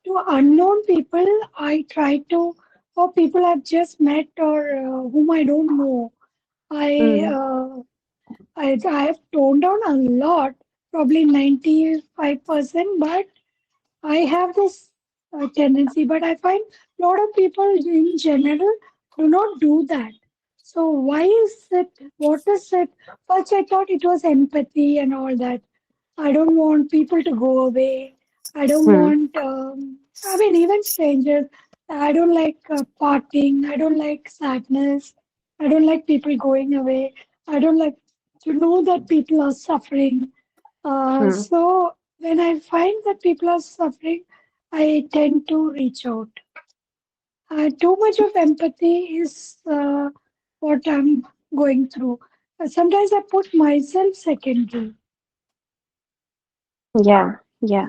to unknown people, I try to, or people I've just met or whom I don't know, I, Hmm. uh, I have toned down a lot probably 95%, but I have this tendency, but I find a lot of people in general do not do that. So why is it? What is it? First, I thought it was empathy and all that. I don't want people to go away. I don't Hmm. want, I mean, even strangers. I don't like parting. I don't like sadness. I don't like people going away. I don't like to know that people are suffering. Hmm. So when I find that people are suffering, I tend to reach out. Too much of empathy is what I'm going through. Sometimes I put myself secondary. Yeah, yeah.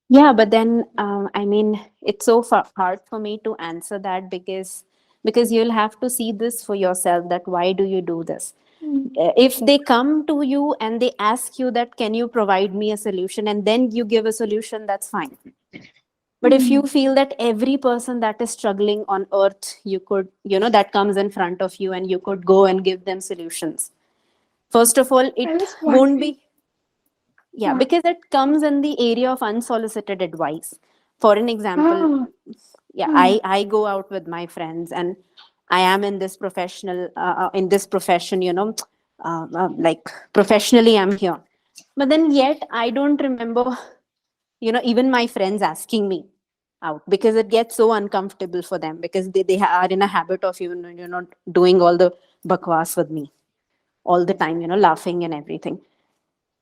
Yeah, but then I mean, it's so hard for me to answer that because you'll have to see this for yourself that why do you do this? Mm. If they come to you and they ask you that can you provide me a solution and then you give a solution, that's fine. But if you Mm. feel that every person that is struggling on earth, you could, that comes in front of you and you could go and give them solutions. First of all, I it was won't wondering. be, yeah, because it comes in the area of unsolicited advice. For an example, Ah, yeah, ah, I go out with my friends and I am in this in this profession, like professionally I'm here. But then yet I don't remember, even my friends asking me out because it gets so uncomfortable for them because they are in a habit of doing all the bakwas with me all the time, laughing and everything.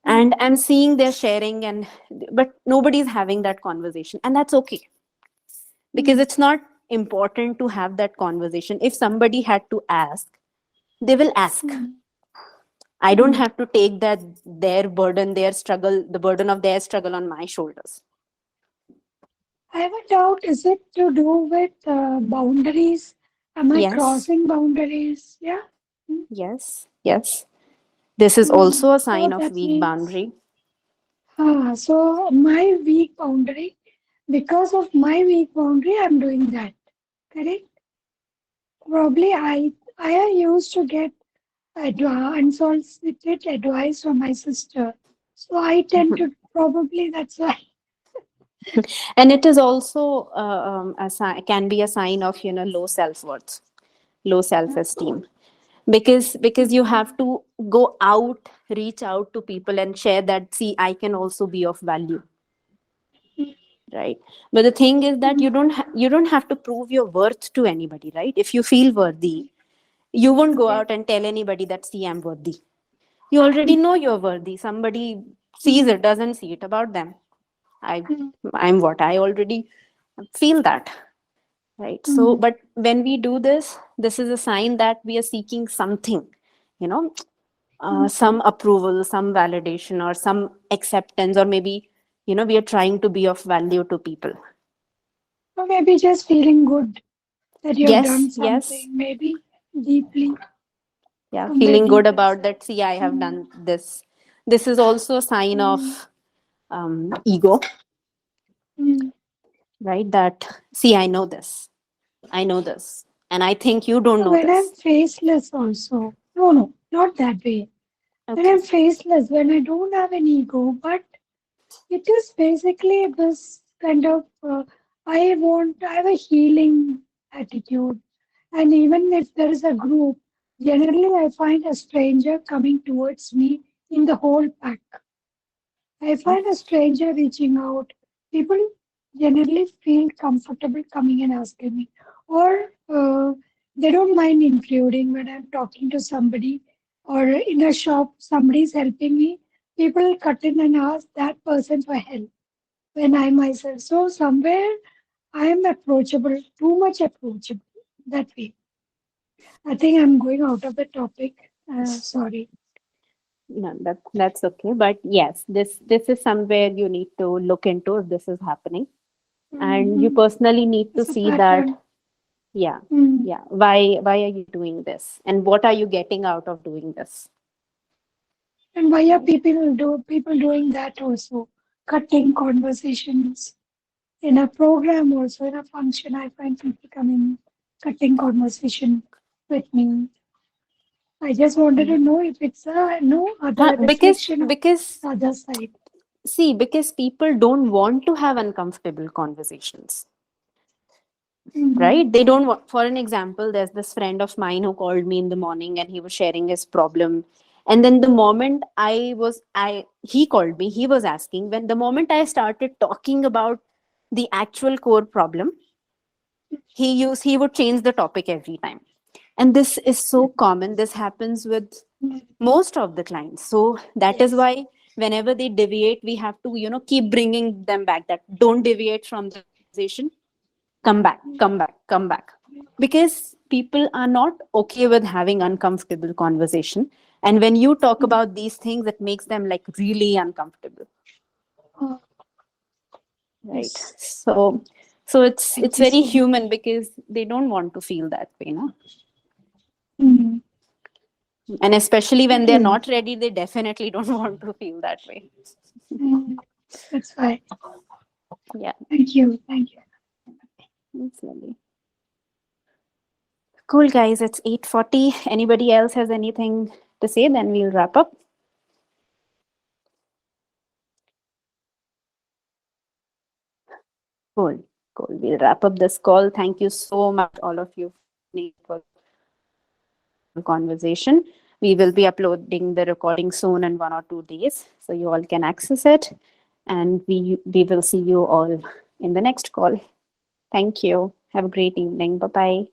And I'm seeing they're sharing but nobody's having that conversation, and that's okay because mm, it's not important to have that conversation. If somebody had to ask, they will ask. mm, I don't mm. have to take that their burden, their struggle, the burden of their struggle on my shoulders. I have a doubt. Is it to do with boundaries? Am I Yes, crossing boundaries? Yeah. Mm, yes, yes. This is mm. also a So sign of that weak means, boundary. so my weak boundary, because of my weak boundary, I'm doing that. Correct? Probably I used to get unsolicited advice from my sister. So I tend to probably that's why. And it is also can be a sign of low self-worth, low self-esteem, because you have to go out, reach out to people and share that, see, I can also be of value, right? But the thing is that you don't have to prove your worth to anybody, right? If you feel worthy, you won't go out and tell anybody that, see, I'm worthy. You already know you're worthy. Somebody sees it, doesn't see it, about them. i I'm what I already feel that, right? So but when we do this, this is a sign that we are seeking something, you know some approval, some validation, or some acceptance, or maybe we are trying to be of value to people. Or maybe just feeling good that you have Yes, done yes. something, maybe deeply, Yeah, somewhere feeling good deep about inside. that, see, I have Mm, done this. This is also a sign mm, of ego, mm. right? That, see, I know this, and I think you don't know When I'm this. faceless, also. No, no, not that way. When Okay. I'm faceless, when I don't have an ego, but it is basically this kind of I have a healing attitude. And even if there is a group, generally I find a stranger coming towards me in the whole pack. I find a stranger reaching out. People generally feel comfortable coming and asking me, or they don't mind including when I'm talking to somebody, or in a shop, somebody's helping me. People cut in and ask that person for help when I myself. So somewhere I am approachable, too much approachable that way. I think I'm going out of the topic. Sorry. No, that's okay. But yes, this is somewhere you need to look into if this is happening, and you Mm-hmm. personally need to It's a see that. pattern. Yeah, Mm. yeah. Why are you doing this, and what are you getting out of doing this? And why are people doing that also? Cutting conversations in a program also in a function. I find people coming cutting conversation with me. I just wanted to know if it's a no other Because reflection of because the other side. see, because people don't want to have uncomfortable conversations, right? They don't want, for an example, there's this friend of mine who called me in the morning and he was sharing his problem. And then the moment he called me, he was asking, when the moment I started talking about the actual core problem, he would change the topic every time. And this is so common. This happens with most of the clients. So that is why whenever they deviate, we have to, keep bringing them back, that don't deviate from the conversation. Come back, come back, come back. Because people are not okay with having uncomfortable conversation. And when you talk about these things, it makes them like really uncomfortable. Oh, Right. yes. So it's Thank you very so much. human because they don't want to feel that way, no? Mm. And especially when Thank they're you. not ready, they definitely don't want to feel that way. That's right. Yeah. Thank you. Thank you. That's lovely. Cool, guys. It's 8:40. Anybody else has anything to say? Then we'll wrap up. Cool. Cool. We'll wrap up this call. Thank you so much, all of you, for the conversation. We will be uploading the recording soon in 1 or 2 days, so you all can access it. And we will see you all in the next call. Thank you. Have a great evening. Bye-bye.